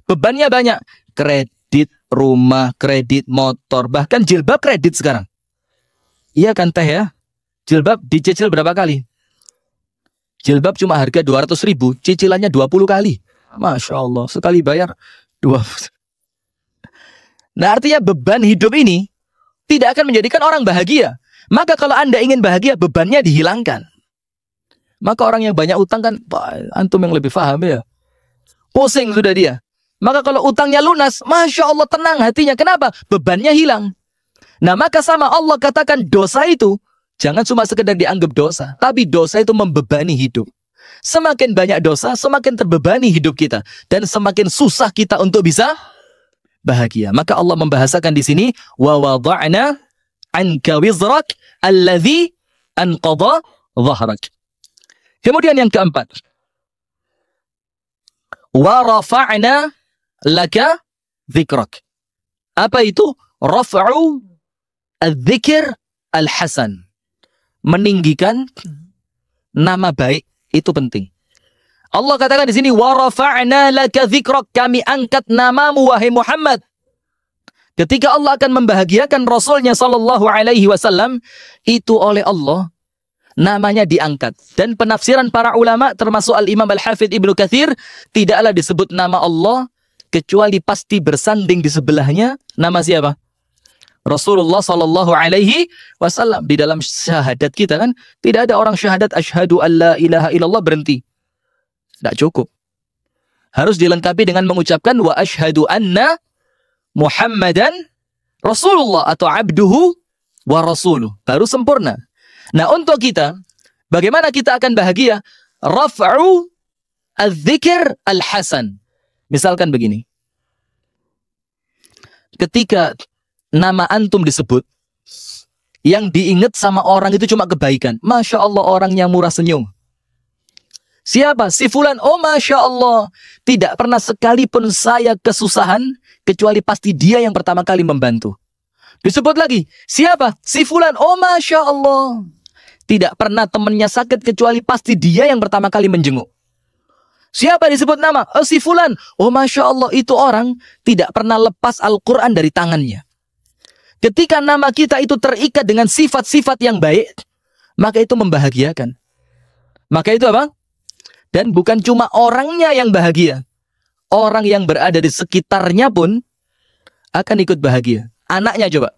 Bebannya banyak. Kredit rumah, kredit motor, bahkan jilbab kredit sekarang. Iya kan teh ya? Jilbab dicicil berapa kali? Jilbab cuma harga 200.000, cicilannya 20 kali. Masya Allah, sekali bayar 20. Nah artinya beban hidup ini tidak akan menjadikan orang bahagia. Maka kalau Anda ingin bahagia, bebannya dihilangkan. Maka orang yang banyak utang kan, antum yang lebih paham ya. Pusing sudah dia. Maka kalau utangnya lunas, Masya Allah tenang hatinya. Kenapa? Bebannya hilang. Nah maka sama Allah katakan dosa itu, jangan cuma sekedar dianggap dosa. Tapi dosa itu membebani hidup. Semakin banyak dosa, semakin terbebani hidup kita. Dan semakin susah kita untuk bisa bahagia. Maka Allah membahasakan di sini wa wada'na anka wizrak alladzi anqadha dhahrak. Kemudian yang keempat, wa rafa'na laka dzikrak. Apa itu? Raf'u adzikr al-hasan. Meninggikan nama baik itu penting. Allah katakan di sini wa rafa'na laka dzikrak, kami angkat namamu wahai Muhammad. Ketika Allah akan membahagiakan Rasulnya sallallahu alaihi wasallam, itu oleh Allah namanya diangkat. Dan penafsiran para ulama termasuk Al-Imam Al-Hafidh Ibnu Katsir, tidaklah disebut nama Allah kecuali pasti bersanding di sebelahnya nama siapa? Rasulullah sallallahu alaihi wasallam. Di dalam syahadat kita kan tidak ada orang syahadat asyhadu alla ilaha illallah berhenti. Tidak cukup. Harus dilengkapi dengan mengucapkan wa asyhadu anna Muhammadan Rasulullah atau abduhu wa rasuluh. Baru sempurna. Nah untuk kita, bagaimana kita akan bahagia? Raf'u al-dzikr al-hasan. Misalkan begini. ketika nama antum disebut, yang diingat sama orang itu cuma kebaikan. Masya Allah, orangnya murah senyum. Siapa? Si fulan. Oh Masya Allah, tidak pernah sekalipun saya kesusahan, kecuali pasti dia yang pertama kali membantu. Disebut lagi, siapa? Si fulan. Oh Masya Allah, tidak pernah temannya sakit, kecuali pasti dia yang pertama kali menjenguk. Siapa disebut nama? Oh si fulan. Oh Masya Allah, itu orang tidak pernah lepas Al-Quran dari tangannya. Ketika nama kita itu terikat dengan sifat-sifat yang baik, maka itu membahagiakan. Maka itu apa? Dan bukan cuma orangnya yang bahagia, orang yang berada di sekitarnya pun akan ikut bahagia. Anaknya coba,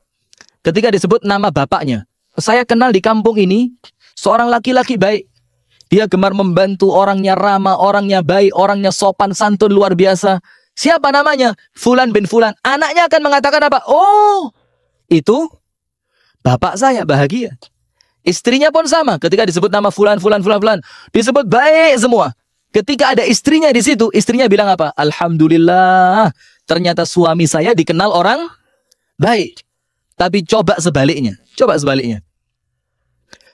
ketika disebut nama bapaknya, saya kenal di kampung ini seorang laki-laki baik. Dia gemar membantu, orangnya ramah, orangnya baik, orangnya sopan santun luar biasa. Siapa namanya? Fulan bin Fulan. Anaknya akan mengatakan apa? Oh, itu bapak saya, bahagia. Istrinya pun sama, ketika disebut nama Fulan, Fulan, Fulan, Fulan, disebut baik semua. Ketika ada istrinya di situ, istrinya bilang apa? Alhamdulillah, ternyata suami saya dikenal orang baik. Tapi coba sebaliknya.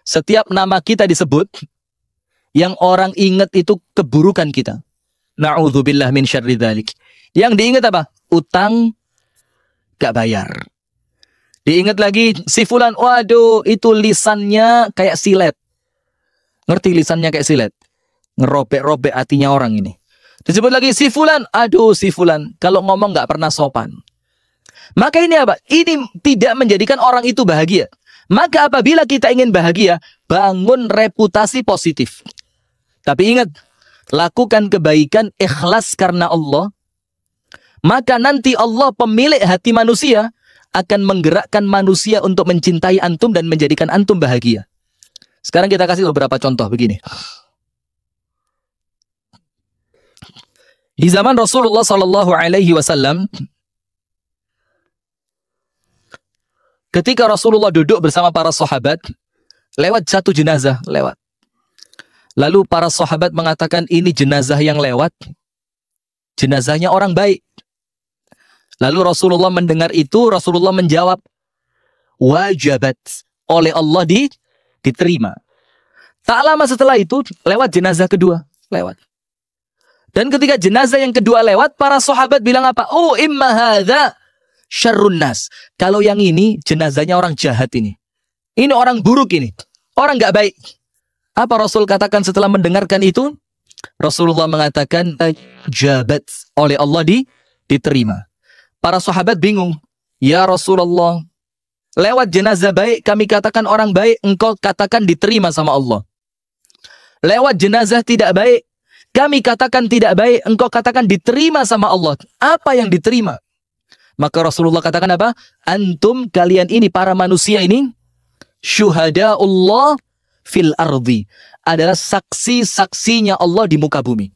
Setiap nama kita disebut, yang orang ingat itu keburukan kita. Na'udzubillah min syarri dzalik. Yang diingat apa? Utang gak bayar. Diingat lagi si fulan, waduh itu lisannya kayak silet. Ngerti lisannya kayak silet? Ngerobek-robek hatinya orang ini. Disebut lagi si fulan, aduh si fulan kalau ngomong gak pernah sopan. Maka ini apa? Ini tidak menjadikan orang itu bahagia. Maka apabila kita ingin bahagia, bangun reputasi positif. Tapi ingat, lakukan kebaikan ikhlas karena Allah. Maka nanti Allah pemilik hati manusia akan menggerakkan manusia untuk mencintai antum dan menjadikan antum bahagia. Sekarang kita kasih beberapa contoh begini. Di zaman Rasulullah SAW, ketika Rasulullah duduk bersama para sahabat, lewat satu jenazah, lewat. Lalu para sahabat mengatakan, ini jenazah yang lewat, jenazahnya orang baik. Lalu Rasulullah mendengar itu, Rasulullah menjawab, wajabat, oleh Allah diterima. Tak lama setelah itu, lewat jenazah kedua, lewat. Dan ketika jenazah yang kedua lewat, para sahabat bilang apa? Oh imma hadza syarrun nas. Kalau yang ini, jenazahnya orang jahat ini. Ini orang buruk ini, orang gak baik. Apa Rasul katakan setelah mendengarkan itu? Rasulullah mengatakan, jabat, oleh Allah diterima. Para sahabat bingung. Ya Rasulullah, lewat jenazah baik, kami katakan orang baik, engkau katakan diterima sama Allah. Lewat jenazah tidak baik, kami katakan tidak baik, engkau katakan diterima sama Allah. Apa yang diterima? Maka Rasulullah katakan apa? Antum, kalian ini, para manusia ini, syuhada'ullah fil ardi, adalah saksi-saksinya Allah di muka bumi.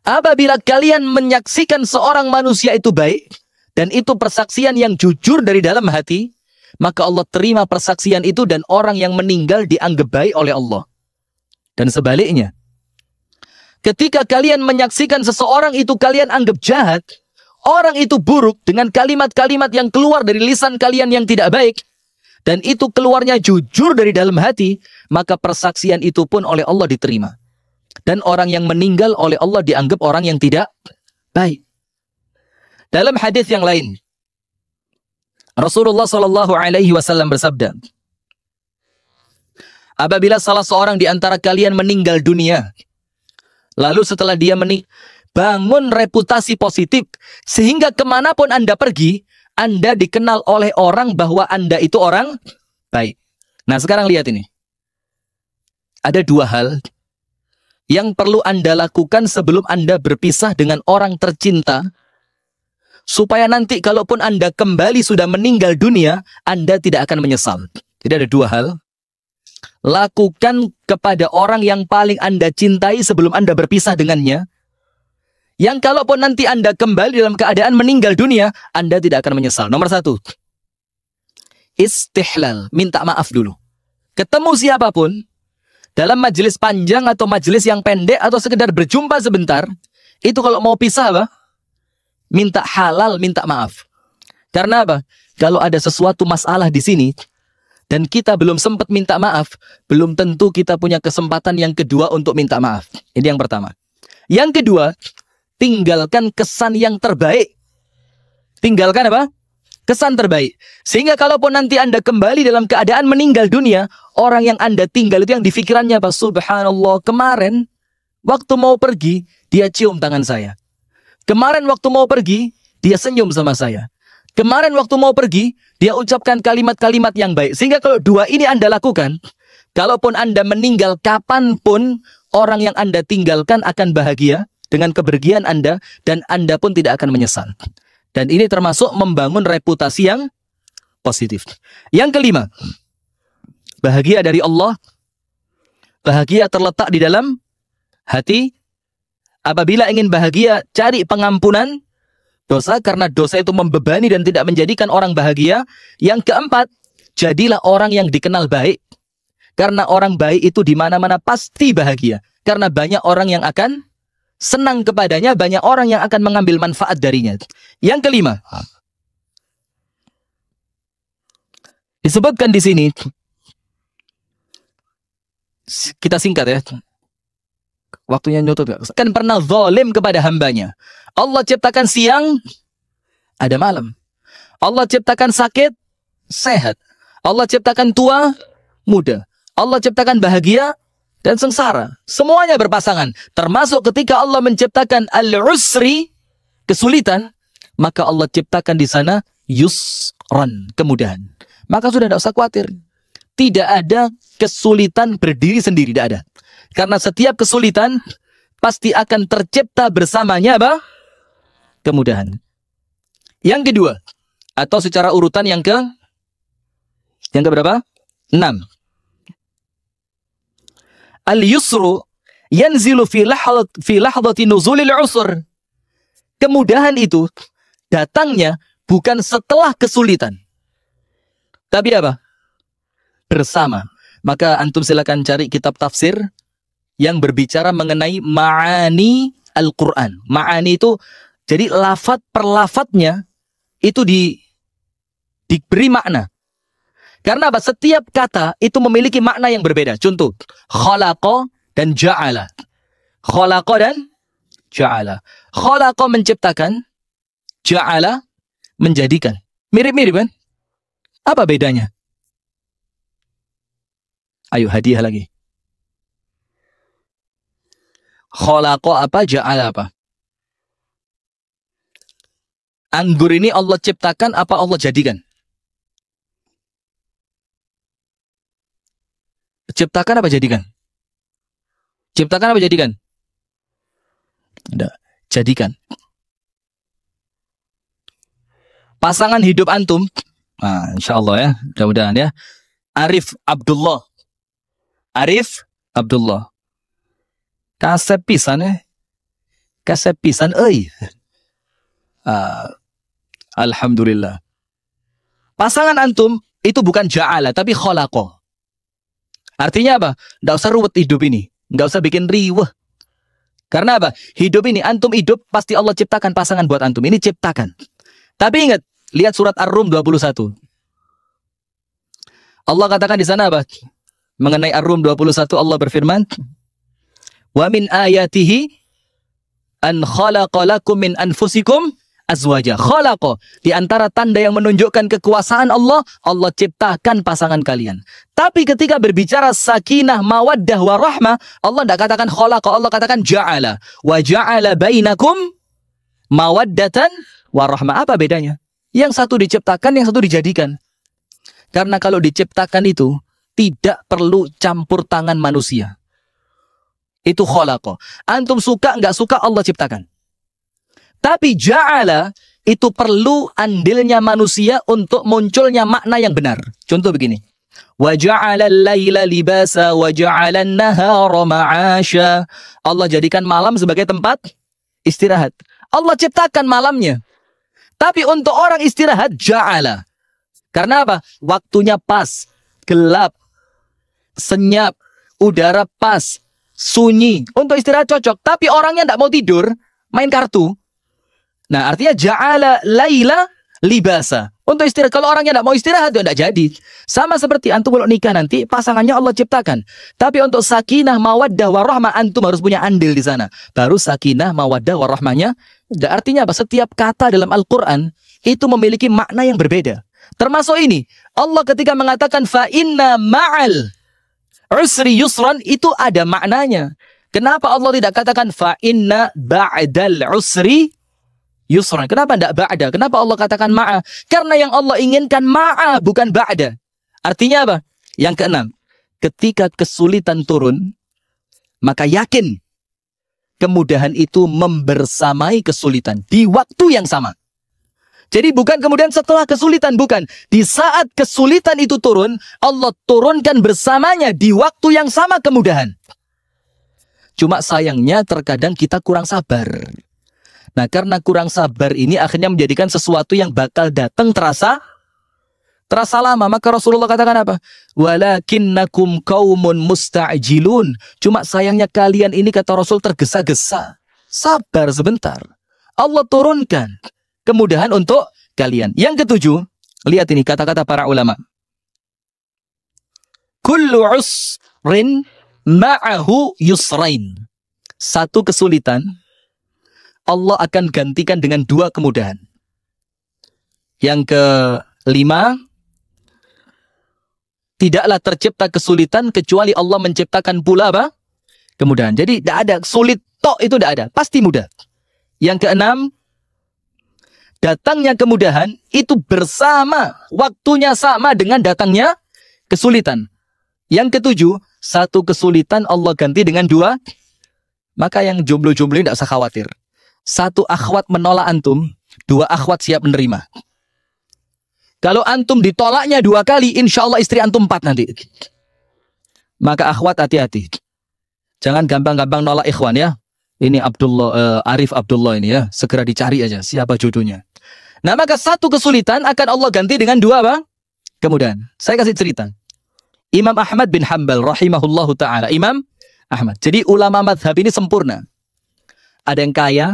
Apabila kalian menyaksikan seorang manusia itu baik, dan itu persaksian yang jujur dari dalam hati, maka Allah terima persaksian itu dan orang yang meninggal dianggap baik oleh Allah. Dan sebaliknya, ketika kalian menyaksikan seseorang itu kalian anggap jahat, orang itu buruk dengan kalimat-kalimat yang keluar dari lisan kalian yang tidak baik, dan itu keluarnya jujur dari dalam hati, maka persaksian itu pun oleh Allah diterima. Dan orang yang meninggal oleh Allah dianggap orang yang tidak baik. Dalam hadis yang lain, Rasulullah SAW bersabda, apabila salah seorang di antara kalian meninggal dunia, lalu setelah dia bangun reputasi positif, sehingga kemanapun Anda pergi, Anda dikenal oleh orang bahwa Anda itu orang baik. Nah sekarang lihat ini. Ada dua hal yang perlu Anda lakukan sebelum Anda berpisah dengan orang tercinta, supaya nanti kalaupun Anda kembali sudah meninggal dunia, Anda tidak akan menyesal. Jadi ada dua hal. Lakukan kepada orang yang paling Anda cintai sebelum Anda berpisah dengannya, yang kalaupun nanti Anda kembali dalam keadaan meninggal dunia, Anda tidak akan menyesal. Nomor satu, istihlal, minta maaf dulu. Ketemu siapapun, dalam majelis panjang atau majelis yang pendek atau sekedar berjumpa sebentar, itu kalau mau pisah apa? Minta halal, minta maaf. Karena apa? Kalau ada sesuatu masalah di sini dan kita belum sempat minta maaf, belum tentu kita punya kesempatan yang kedua untuk minta maaf. Ini yang pertama. Yang kedua, tinggalkan kesan yang terbaik. Tinggalkan apa? Kesan terbaik. Sehingga kalaupun nanti Anda kembali dalam keadaan meninggal dunia, orang yang Anda tinggal itu yang di pikirannya apa? Subhanallah, kemarin waktu mau pergi, dia cium tangan saya. Kemarin waktu mau pergi, dia senyum sama saya. Kemarin waktu mau pergi, dia ucapkan kalimat-kalimat yang baik. Sehingga kalau dua ini Anda lakukan, kalaupun Anda meninggal kapanpun, orang yang Anda tinggalkan akan bahagia dengan kepergian Anda, dan Anda pun tidak akan menyesal. Dan ini termasuk membangun reputasi yang positif. Yang kelima, bahagia dari Allah, bahagia terletak di dalam hati. Apabila ingin bahagia, cari pengampunan dosa, karena dosa itu membebani dan tidak menjadikan orang bahagia. Yang keempat, jadilah orang yang dikenal baik. Karena orang baik itu di mana-mana pasti bahagia. Karena banyak orang yang akan senang kepadanya, banyak orang yang akan mengambil manfaat darinya. Yang kelima, disebutkan di sini, kita singkat ya. Waktunya nyutut gak? Kan pernah zalim kepada hambanya. Allah ciptakan siang, ada malam. Allah ciptakan sakit, sehat. Allah ciptakan tua, muda. Allah ciptakan bahagia dan sengsara. Semuanya berpasangan. Termasuk ketika Allah menciptakan al-usri, kesulitan, maka Allah ciptakan di sana yusran, kemudahan. Maka sudah tidak usah khawatir. Tidak ada kesulitan berdiri sendiri, tidak ada. Karena setiap kesulitan pasti akan tercipta bersamanya apa? Kemudahan. Yang kedua, atau secara urutan yang keberapa? 6. Al-yusru yanzilu fi lahdati nuzulil usr. Kemudahan itu datangnya bukan setelah kesulitan, tapi apa? Bersama. Maka antum silakan cari kitab tafsir yang berbicara mengenai ma'ani Al-Quran. Ma'ani itu, jadi lafaz per lafaznya itu diberi makna. Karena apa? Setiap kata itu memiliki makna yang berbeda. Contoh, khalaqa dan ja'ala. Khalaqa dan ja'ala. Khalaqa menciptakan, ja'ala menjadikan. Mirip-mirip kan? Apa bedanya? Ayo hadiah lagi. Khalaqa apa, ja'ala apa? Anggur ini Allah ciptakan apa Allah jadikan? Ciptakan apa jadikan? Ciptakan apa jadikan? Tidak, jadikan. Pasangan hidup antum, nah, insya Allah ya, mudah-mudahan ya. Arif Abdullah. Arif Abdullah. Kasep pisan ya. Kasep pisan euy. Alhamdulillah. Pasangan antum itu bukan ja'ala tapi khalaqa. Artinya apa? Nggak usah ruwet hidup ini. Nggak usah bikin riweh. Karena apa? Hidup ini antum hidup pasti Allah ciptakan pasangan buat antum. Ini ciptakan. Tapi ingat, lihat surat Ar-Rum 21. Allah katakan di sana apa? Mengenai Ar-Rum 21 Allah berfirman, wa min ayatihi an khalaqa lakum min anfusikum azwaja. Khalaqa, di antara tanda yang menunjukkan kekuasaan Allah, Allah ciptakan pasangan kalian. Tapi ketika berbicara sakinah, mawaddah, warahmah, Allah tidak katakan khalaqa, Allah katakan ja'ala. Wa ja'ala bainakum mawaddatan warahmah. Apa bedanya? Yang satu diciptakan, yang satu dijadikan. Karena kalau diciptakan itu tidak perlu campur tangan manusia. Itu khalaqa. Antum suka nggak suka Allah ciptakan. Tapi ja'ala itu perlu andilnya manusia untuk munculnya makna yang benar. Contoh begini. Wa ja'ala al-laila libasa wa ja'ala an-nahara ma'asha. Allah jadikan malam sebagai tempat istirahat. Allah ciptakan malamnya. Tapi untuk orang istirahat ja'ala. Karena apa? Waktunya pas, gelap, senyap, udara pas, sunyi. Untuk istirahat cocok. Tapi orangnya tidak mau tidur, main kartu. Nah, artinya ja'ala laila libasa. Untuk istirahat. Kalau orangnya tidak mau istirahat, ya tidak jadi. Sama seperti antum kalau nikah nanti, pasangannya Allah ciptakan. Tapi untuk sakinah, mawaddah, warahmah, antum harus punya andil di sana. Baru sakinah, mawaddah, warahmahnya. Artinya apa? Setiap kata dalam Al-Quran itu memiliki makna yang berbeda. Termasuk ini. Allah ketika mengatakan, fa inna ma'al usri yusran, itu ada maknanya. Kenapa Allah tidak katakan, fa inna ba'dal usri yusran? Kenapa tidak ba'da? Kenapa Allah katakan ma'a? Karena yang Allah inginkan ma'a, bukan ba'da. Artinya apa? Yang keenam, ketika kesulitan turun, maka yakin kemudahan itu membersamai kesulitan di waktu yang sama. Jadi bukan kemudian setelah kesulitan, bukan. Di saat kesulitan itu turun, Allah turunkan bersamanya di waktu yang sama kemudahan. Cuma sayangnya terkadang kita kurang sabar. Nah, karena kurang sabar ini akhirnya menjadikan sesuatu yang bakal datang terasa lama. Maka Rasulullah katakan apa? Walakinnakum qaumun musta'jilun. Cuma sayangnya kalian ini, kata Rasul, tergesa-gesa. Sabar sebentar. Allah turunkan kemudahan untuk kalian. Yang ketujuh, lihat ini kata-kata para ulama. Kullu usrin ma'ahu yusrain. Satu kesulitan Allah akan gantikan dengan dua kemudahan. Yang kelima, tidaklah tercipta kesulitan kecuali Allah menciptakan pula apa? Kemudahan. Jadi tidak ada sulit tok, itu tidak ada, pasti mudah. Yang keenam, datangnya kemudahan itu bersama, waktunya sama dengan datangnya kesulitan. Yang ketujuh, satu kesulitan Allah ganti dengan dua. Maka yang jomblo-jomblo ini tidak usah khawatir. Satu akhwat menolak antum, dua akhwat siap menerima. Kalau antum ditolaknya dua kali, insya Allah istri antum 4 nanti. Maka akhwat hati-hati. Jangan gampang-gampang nolak ikhwan ya. Ini Abdullah, Arif Abdullah ini ya. Segera dicari aja siapa jodohnya. Nah, maka satu kesulitan akan Allah ganti dengan dua apa? Kemudian, saya kasih cerita. Imam Ahmad bin Hanbal rahimahullahu ta'ala. Imam Ahmad. Jadi ulama madhab ini sempurna. Ada yang kaya,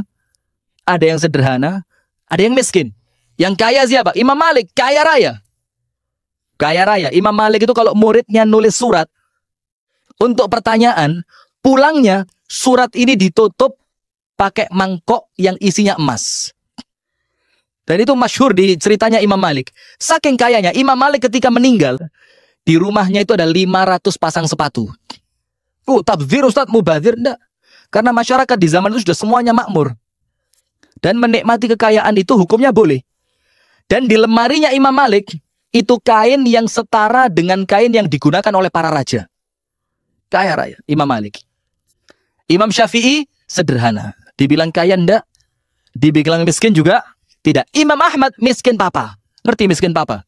ada yang sederhana, ada yang miskin. Yang kaya siapa? Imam Malik, kaya raya. Kaya raya. Imam Malik itu kalau muridnya nulis surat untuk pertanyaan, pulangnya surat ini ditutup pakai mangkok yang isinya emas. Dan itu masyhur di ceritanya Imam Malik. Saking kayanya, Imam Malik ketika meninggal, di rumahnya itu ada 500 pasang sepatu. Tabdzir Ustaz, mubadzir? Enggak. Karena masyarakat di zaman itu sudah semuanya makmur. Dan menikmati kekayaan itu hukumnya boleh. Dan di lemarinya Imam Malik, itu kain yang setara dengan kain yang digunakan oleh para raja. Kaya raya, Imam Malik. Imam Syafi'i, sederhana. Dibilang kaya enggak, dibilang miskin juga tidak. Imam Ahmad, miskin papa. Ngerti miskin papa?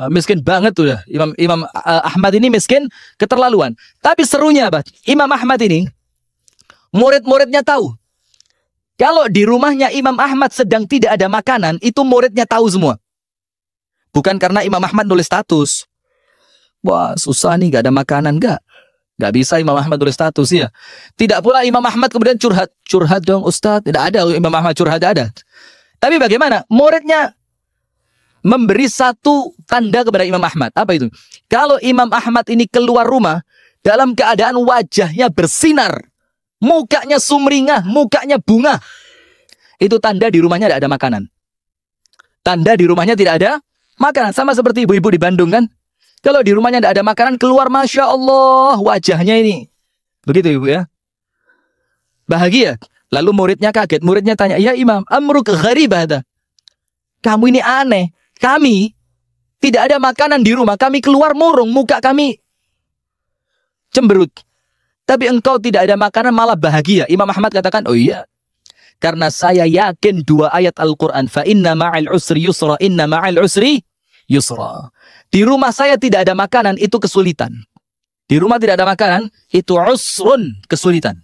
Miskin banget tuh ya. Imam Ahmad ini miskin keterlaluan. Tapi serunya apa? Imam Ahmad ini, murid-muridnya tahu. Kalau di rumahnya Imam Ahmad sedang tidak ada makanan, itu muridnya tahu semua. Bukan karena Imam Ahmad nulis status. Wah, susah nih, gak ada makanan, gak. Gak bisa Imam Ahmad nulis status ya. Tidak pula Imam Ahmad kemudian curhat. Curhat dong Ustadz. Tidak ada Imam Ahmad curhat, ada. Tapi bagaimana? Muridnya memberi satu tanda kepada Imam Ahmad. Apa itu? Kalau Imam Ahmad ini keluar rumah dalam keadaan wajahnya bersinar, mukanya sumringah, mukanya bunga, itu tanda di rumahnya tidak ada makanan. Tanda di rumahnya tidak ada makanan. Sama seperti ibu-ibu di Bandung kan. Kalau di rumahnya tidak ada makanan, keluar Masya Allah wajahnya ini. Begitu ibu ya. Bahagia. Lalu muridnya kaget. Muridnya tanya, ya Imam, amruk gharib hada. Kamu ini aneh. Kami tidak ada makanan di rumah. Kami keluar murung. Muka kami cemberut. Tapi engkau tidak ada makanan malah bahagia. Imam Ahmad katakan, oh iya. Karena saya yakin dua ayat Al-Quran. Fa inna ma'al usri yusra. Inna ma'al usri yusra. Di rumah saya tidak ada makanan, itu kesulitan. Di rumah tidak ada makanan, itu usrun, kesulitan.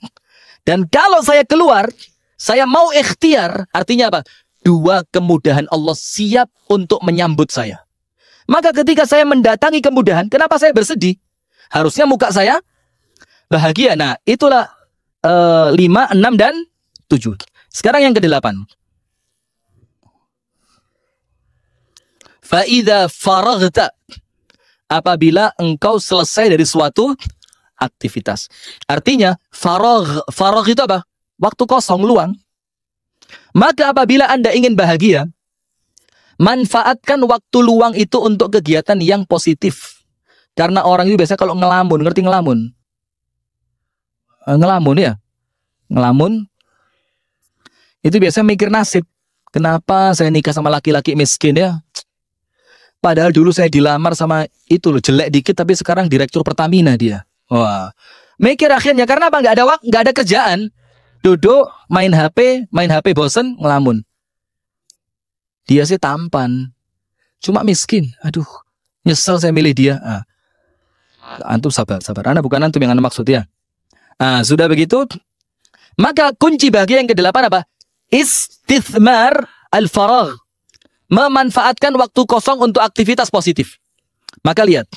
Dan kalau saya keluar, saya mau ikhtiar, artinya apa? Dua kemudahan Allah siap untuk menyambut saya. Maka ketika saya mendatangi kemudahan, kenapa saya bersedih? Harusnya muka saya bahagia. Nah, itulah 5, 6, dan 7. Sekarang yang ke-8. Fa idza faraghta, apabila engkau selesai dari suatu aktivitas. Artinya faragh itu apa? Waktu kosong, luang. Maka apabila Anda ingin bahagia, manfaatkan waktu luang itu untuk kegiatan yang positif. Karena orang itu biasa kalau ngelamun, ngerti ngelamun? Ngelamun ya? Ngelamun itu biasa mikir nasib. Kenapa saya nikah sama laki-laki miskin ya? Padahal dulu saya dilamar sama itu loh, jelek dikit tapi sekarang direktur Pertamina dia. Wah, mikir akhirnya karena apa? Nggak ada waktu, nggak ada kerjaan. Duduk, main HP bosen, ngelamun. Dia sih tampan, cuma miskin. Aduh, nyesel saya milih dia. Antum sabar. Anda bukan antum yang Anda maksud ya. Sudah begitu, maka kunci bahagia yang ke-8 apa? Istithmar al-faragh. Memanfaatkan waktu kosong untuk aktivitas positif. Maka lihat,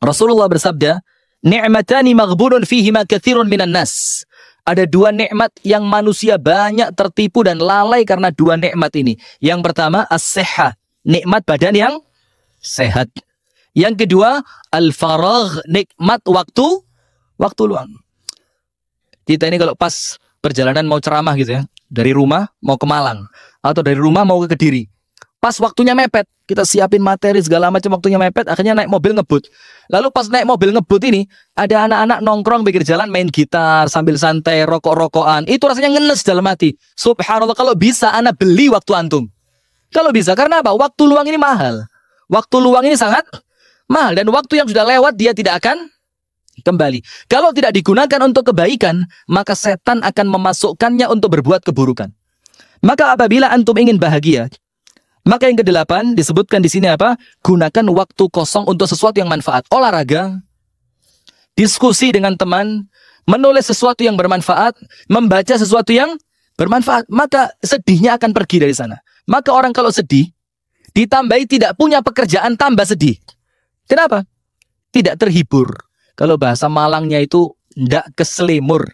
Rasulullah bersabda, ni'matani maghbunun fihima katsirun minan nas. Ada dua nikmat yang manusia banyak tertipu dan lalai karena dua nikmat ini. Yang pertama, as-sihhah, nikmat badan yang sehat. Yang kedua, al-faragh, nikmat waktu luang. Kita ini kalau pas perjalanan mau ceramah gitu ya, dari rumah mau ke Malang atau dari rumah mau ke Kediri. Pas waktunya mepet, kita siapin materi segala macam, waktunya mepet, akhirnya naik mobil ngebut. Lalu pas naik mobil ngebut ini, ada anak-anak nongkrong pinggir jalan main gitar sambil santai, rokok-rokokan. Itu rasanya ngenes dalam hati. Subhanallah, kalau bisa anak beli waktu antum. Kalau bisa, karena apa? Waktu luang ini mahal. Waktu luang ini sangat mahal. Dan waktu yang sudah lewat, dia tidak akan kembali. Kalau tidak digunakan untuk kebaikan, maka setan akan memasukkannya untuk berbuat keburukan. Maka apabila antum ingin bahagia, maka yang ke-8 disebutkan di sini apa? Gunakan waktu kosong untuk sesuatu yang manfaat. Olahraga, diskusi dengan teman, menulis sesuatu yang bermanfaat, membaca sesuatu yang bermanfaat. Maka sedihnya akan pergi dari sana. Maka orang kalau sedih, ditambahi tidak punya pekerjaan, tambah sedih. Kenapa? Tidak terhibur. Kalau bahasa Malangnya itu ndak keselimur.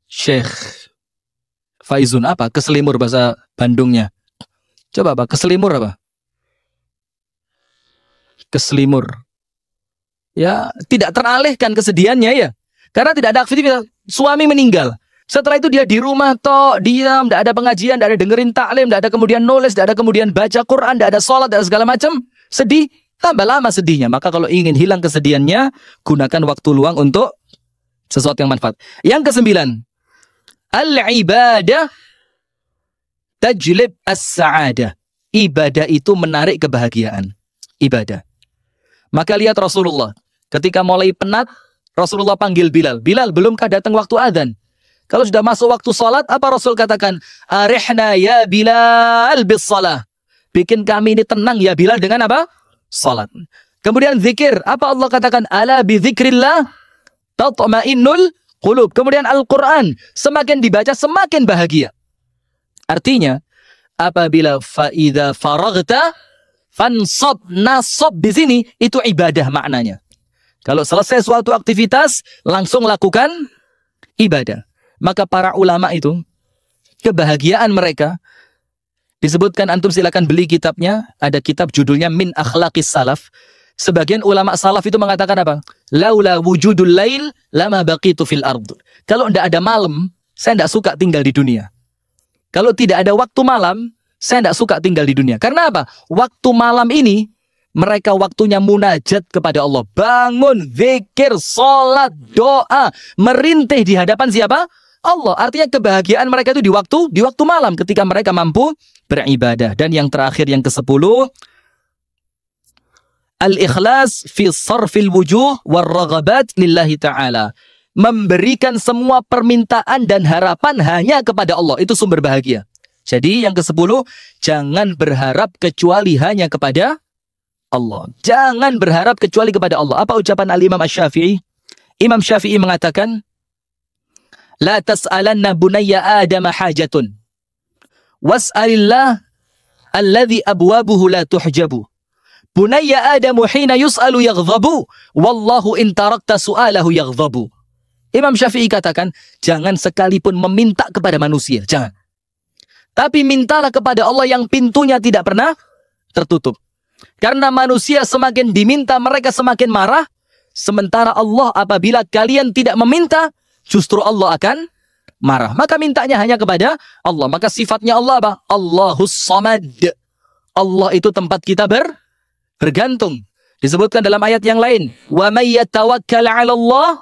Syekh Faizun apa? Keselimur bahasa Bandungnya. Coba apa? Keselimur apa? Keselimur. Ya, tidak teralihkan kesedihannya ya. Karena tidak ada aktivitas. Suami meninggal. Setelah itu dia di rumah toh, diam, tidak ada pengajian, tidak ada dengerin taklim, tidak ada kemudian nulis, tidak ada kemudian baca Quran, tidak ada sholat, tidak ada segala macam. Sedih, tambah lama sedihnya. Maka kalau ingin hilang kesedihannya, gunakan waktu luang untuk sesuatu yang manfaat. Yang ke-9, al-ibadah tajlib as-sa'adah. Ibadah itu menarik kebahagiaan. Ibadah. Maka lihat Rasulullah. Ketika mulai penat, Rasulullah panggil Bilal. Bilal, belumkah datang waktu adzan? Kalau sudah masuk waktu salat, apa Rasul katakan? Arihna ya Bilal bis salah. Bikin kami ini tenang ya Bilal dengan apa? Salat. Kemudian zikir. Apa Allah katakan? Ala bi dzikrillah tatma'innul qulub. Kemudian Al-Quran. Semakin dibaca, semakin bahagia. Artinya, apabila fa'idha faraghta fansab, nasab di sini, itu ibadah maknanya. Kalau selesai suatu aktivitas, langsung lakukan ibadah. Maka para ulama itu, kebahagiaan mereka, disebutkan, antum silakan beli kitabnya, ada kitab judulnya Min Akhlaqis Salaf. Sebagian ulama salaf itu mengatakan apa? Laula wujudul lail lama baqitu fil ard. Kalau tidak ada malam, saya tidak suka tinggal di dunia. Kalau tidak ada waktu malam, saya tidak suka tinggal di dunia. Karena apa? Waktu malam ini, mereka waktunya munajat kepada Allah. Bangun, zikir, sholat, doa, merintih di hadapan siapa? Allah. Artinya kebahagiaan mereka itu di waktu malam ketika mereka mampu beribadah. Dan yang terakhir, yang ke-10, al-ikhlas fi sarfil wujuh war-raghabat lillahi ta'ala. Memberikan semua permintaan dan harapan hanya kepada Allah. Itu sumber bahagia. Jadi yang ke-10, jangan berharap kecuali hanya kepada Allah. Jangan berharap kecuali kepada Allah. Apa ucapan al-Imam Asy-Syafi'i? Imam Syafi'i mengatakan, la tas'alanna bunayya Adam hajatun. Was'alillah alladhi abwabuhu la tuhjabu. Bunayya Adamu hina yus'alu yaghdabu. Wallahu in tarakta su'alahu yaghdabu. Imam Syafi'i katakan, jangan sekalipun meminta kepada manusia. Jangan. Tapi mintalah kepada Allah yang pintunya tidak pernah tertutup. Karena manusia semakin diminta mereka semakin marah. Sementara Allah apabila kalian tidak meminta, justru Allah akan marah. Maka mintanya hanya kepada Allah. Maka sifatnya Allah apa? Allahus Samad. Allah itu tempat kita bergantung. Disebutkan dalam ayat yang lain, wa may yatawakkal 'ala Allah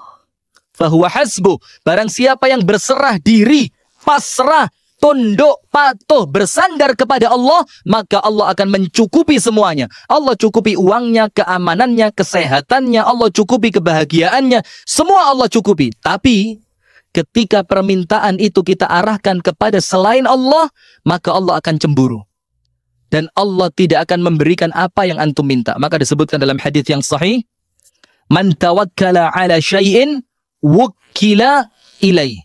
fahuwa hasbuh. Barang siapa yang berserah diri, pasrah, tunduk, patuh, bersandar kepada Allah, maka Allah akan mencukupi semuanya. Allah cukupi uangnya, keamanannya, kesehatannya, Allah cukupi kebahagiaannya, semua Allah cukupi. Tapi ketika permintaan itu kita arahkan kepada selain Allah, maka Allah akan cemburu. Dan Allah tidak akan memberikan apa yang antum minta. Maka disebutkan dalam hadis yang sahih, man tawakkala ala syai'in wukkila ilaih.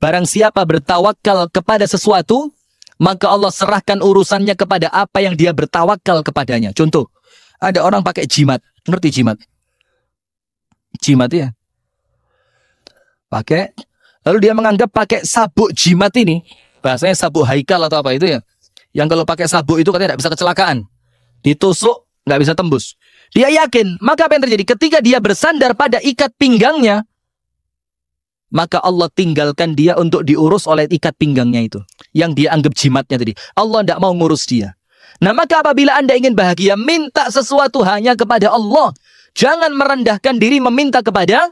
Barang siapa bertawakal kepada sesuatu, maka Allah serahkan urusannya kepada apa yang dia bertawakal kepadanya. Contoh, ada orang pakai jimat. Ngerti jimat? Jimat ya? Pakai. Lalu dia menganggap pakai sabuk jimat ini, bahasanya sabuk haikal atau apa itu ya, yang kalau pakai sabuk itu katanya tidak bisa kecelakaan. Ditusuk, nggak bisa tembus. Dia yakin, maka apa yang terjadi? Ketika dia bersandar pada ikat pinggangnya, maka Allah tinggalkan dia untuk diurus oleh ikat pinggangnya itu. Yang dia anggap jimatnya tadi. Allah tidak mau ngurus dia. Nah maka apabila Anda ingin bahagia, minta sesuatu hanya kepada Allah. Jangan merendahkan diri meminta kepada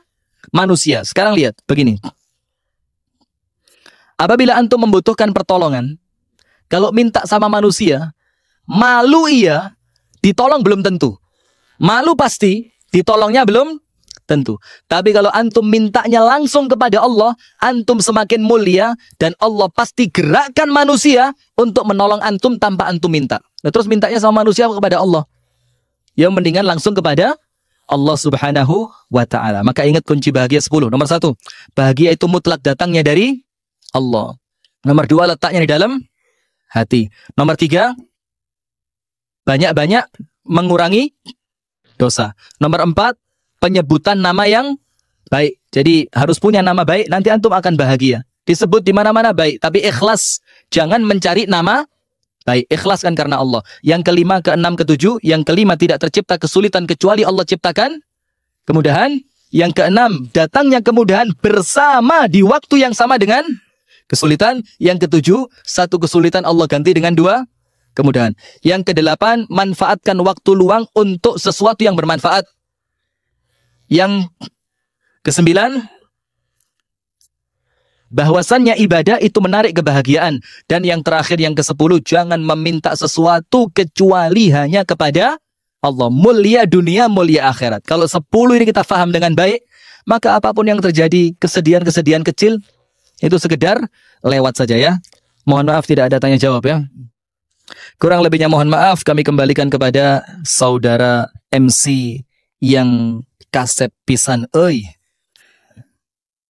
manusia. Sekarang lihat, begini. Apabila antum membutuhkan pertolongan, kalau minta sama manusia, malu iya, ditolong belum tentu. Malu pasti, ditolongnya belum tentu. Tapi kalau antum mintanya langsung kepada Allah, antum semakin mulia dan Allah pasti gerakkan manusia untuk menolong antum tanpa antum minta. Nah, terus mintanya sama manusia kepada Allah. Yang mendingan langsung kepada Allah Subhanahu wa ta'ala. Maka ingat kunci bahagia 10. Nomor 1, bahagia itu mutlak datangnya dari Allah. Nomor 2, letaknya di dalam hati. Nomor 3, banyak-banyak mengurangi dosa. Nomor 4, penyebutan nama yang baik. Jadi harus punya nama baik, nanti antum akan bahagia. Disebut di mana-mana baik, tapi ikhlas. Jangan mencari nama baik. Ikhlaskan karena Allah. Yang kelima, keenam, ketujuh. Yang kelima, tidak tercipta kesulitan kecuali Allah ciptakan kemudahan. Yang keenam, datangnya kemudahan bersama di waktu yang sama dengan kesulitan. Yang ketujuh, satu kesulitan Allah ganti dengan 2 kemudahan. Yang kedelapan, manfaatkan waktu luang untuk sesuatu yang bermanfaat. Yang kesembilan, bahwasannya ibadah itu menarik kebahagiaan. Dan yang terakhir, yang ke-10, jangan meminta sesuatu kecuali hanya kepada Allah. Mulia dunia, mulia akhirat. Kalau 10 ini kita faham dengan baik, maka apapun yang terjadi, kesedihan-kesedihan kecil, itu sekedar lewat saja ya. Mohon maaf tidak ada tanya jawab ya. Kurang lebihnya mohon maaf, kami kembalikan kepada saudara MC yang kasep pisan euy.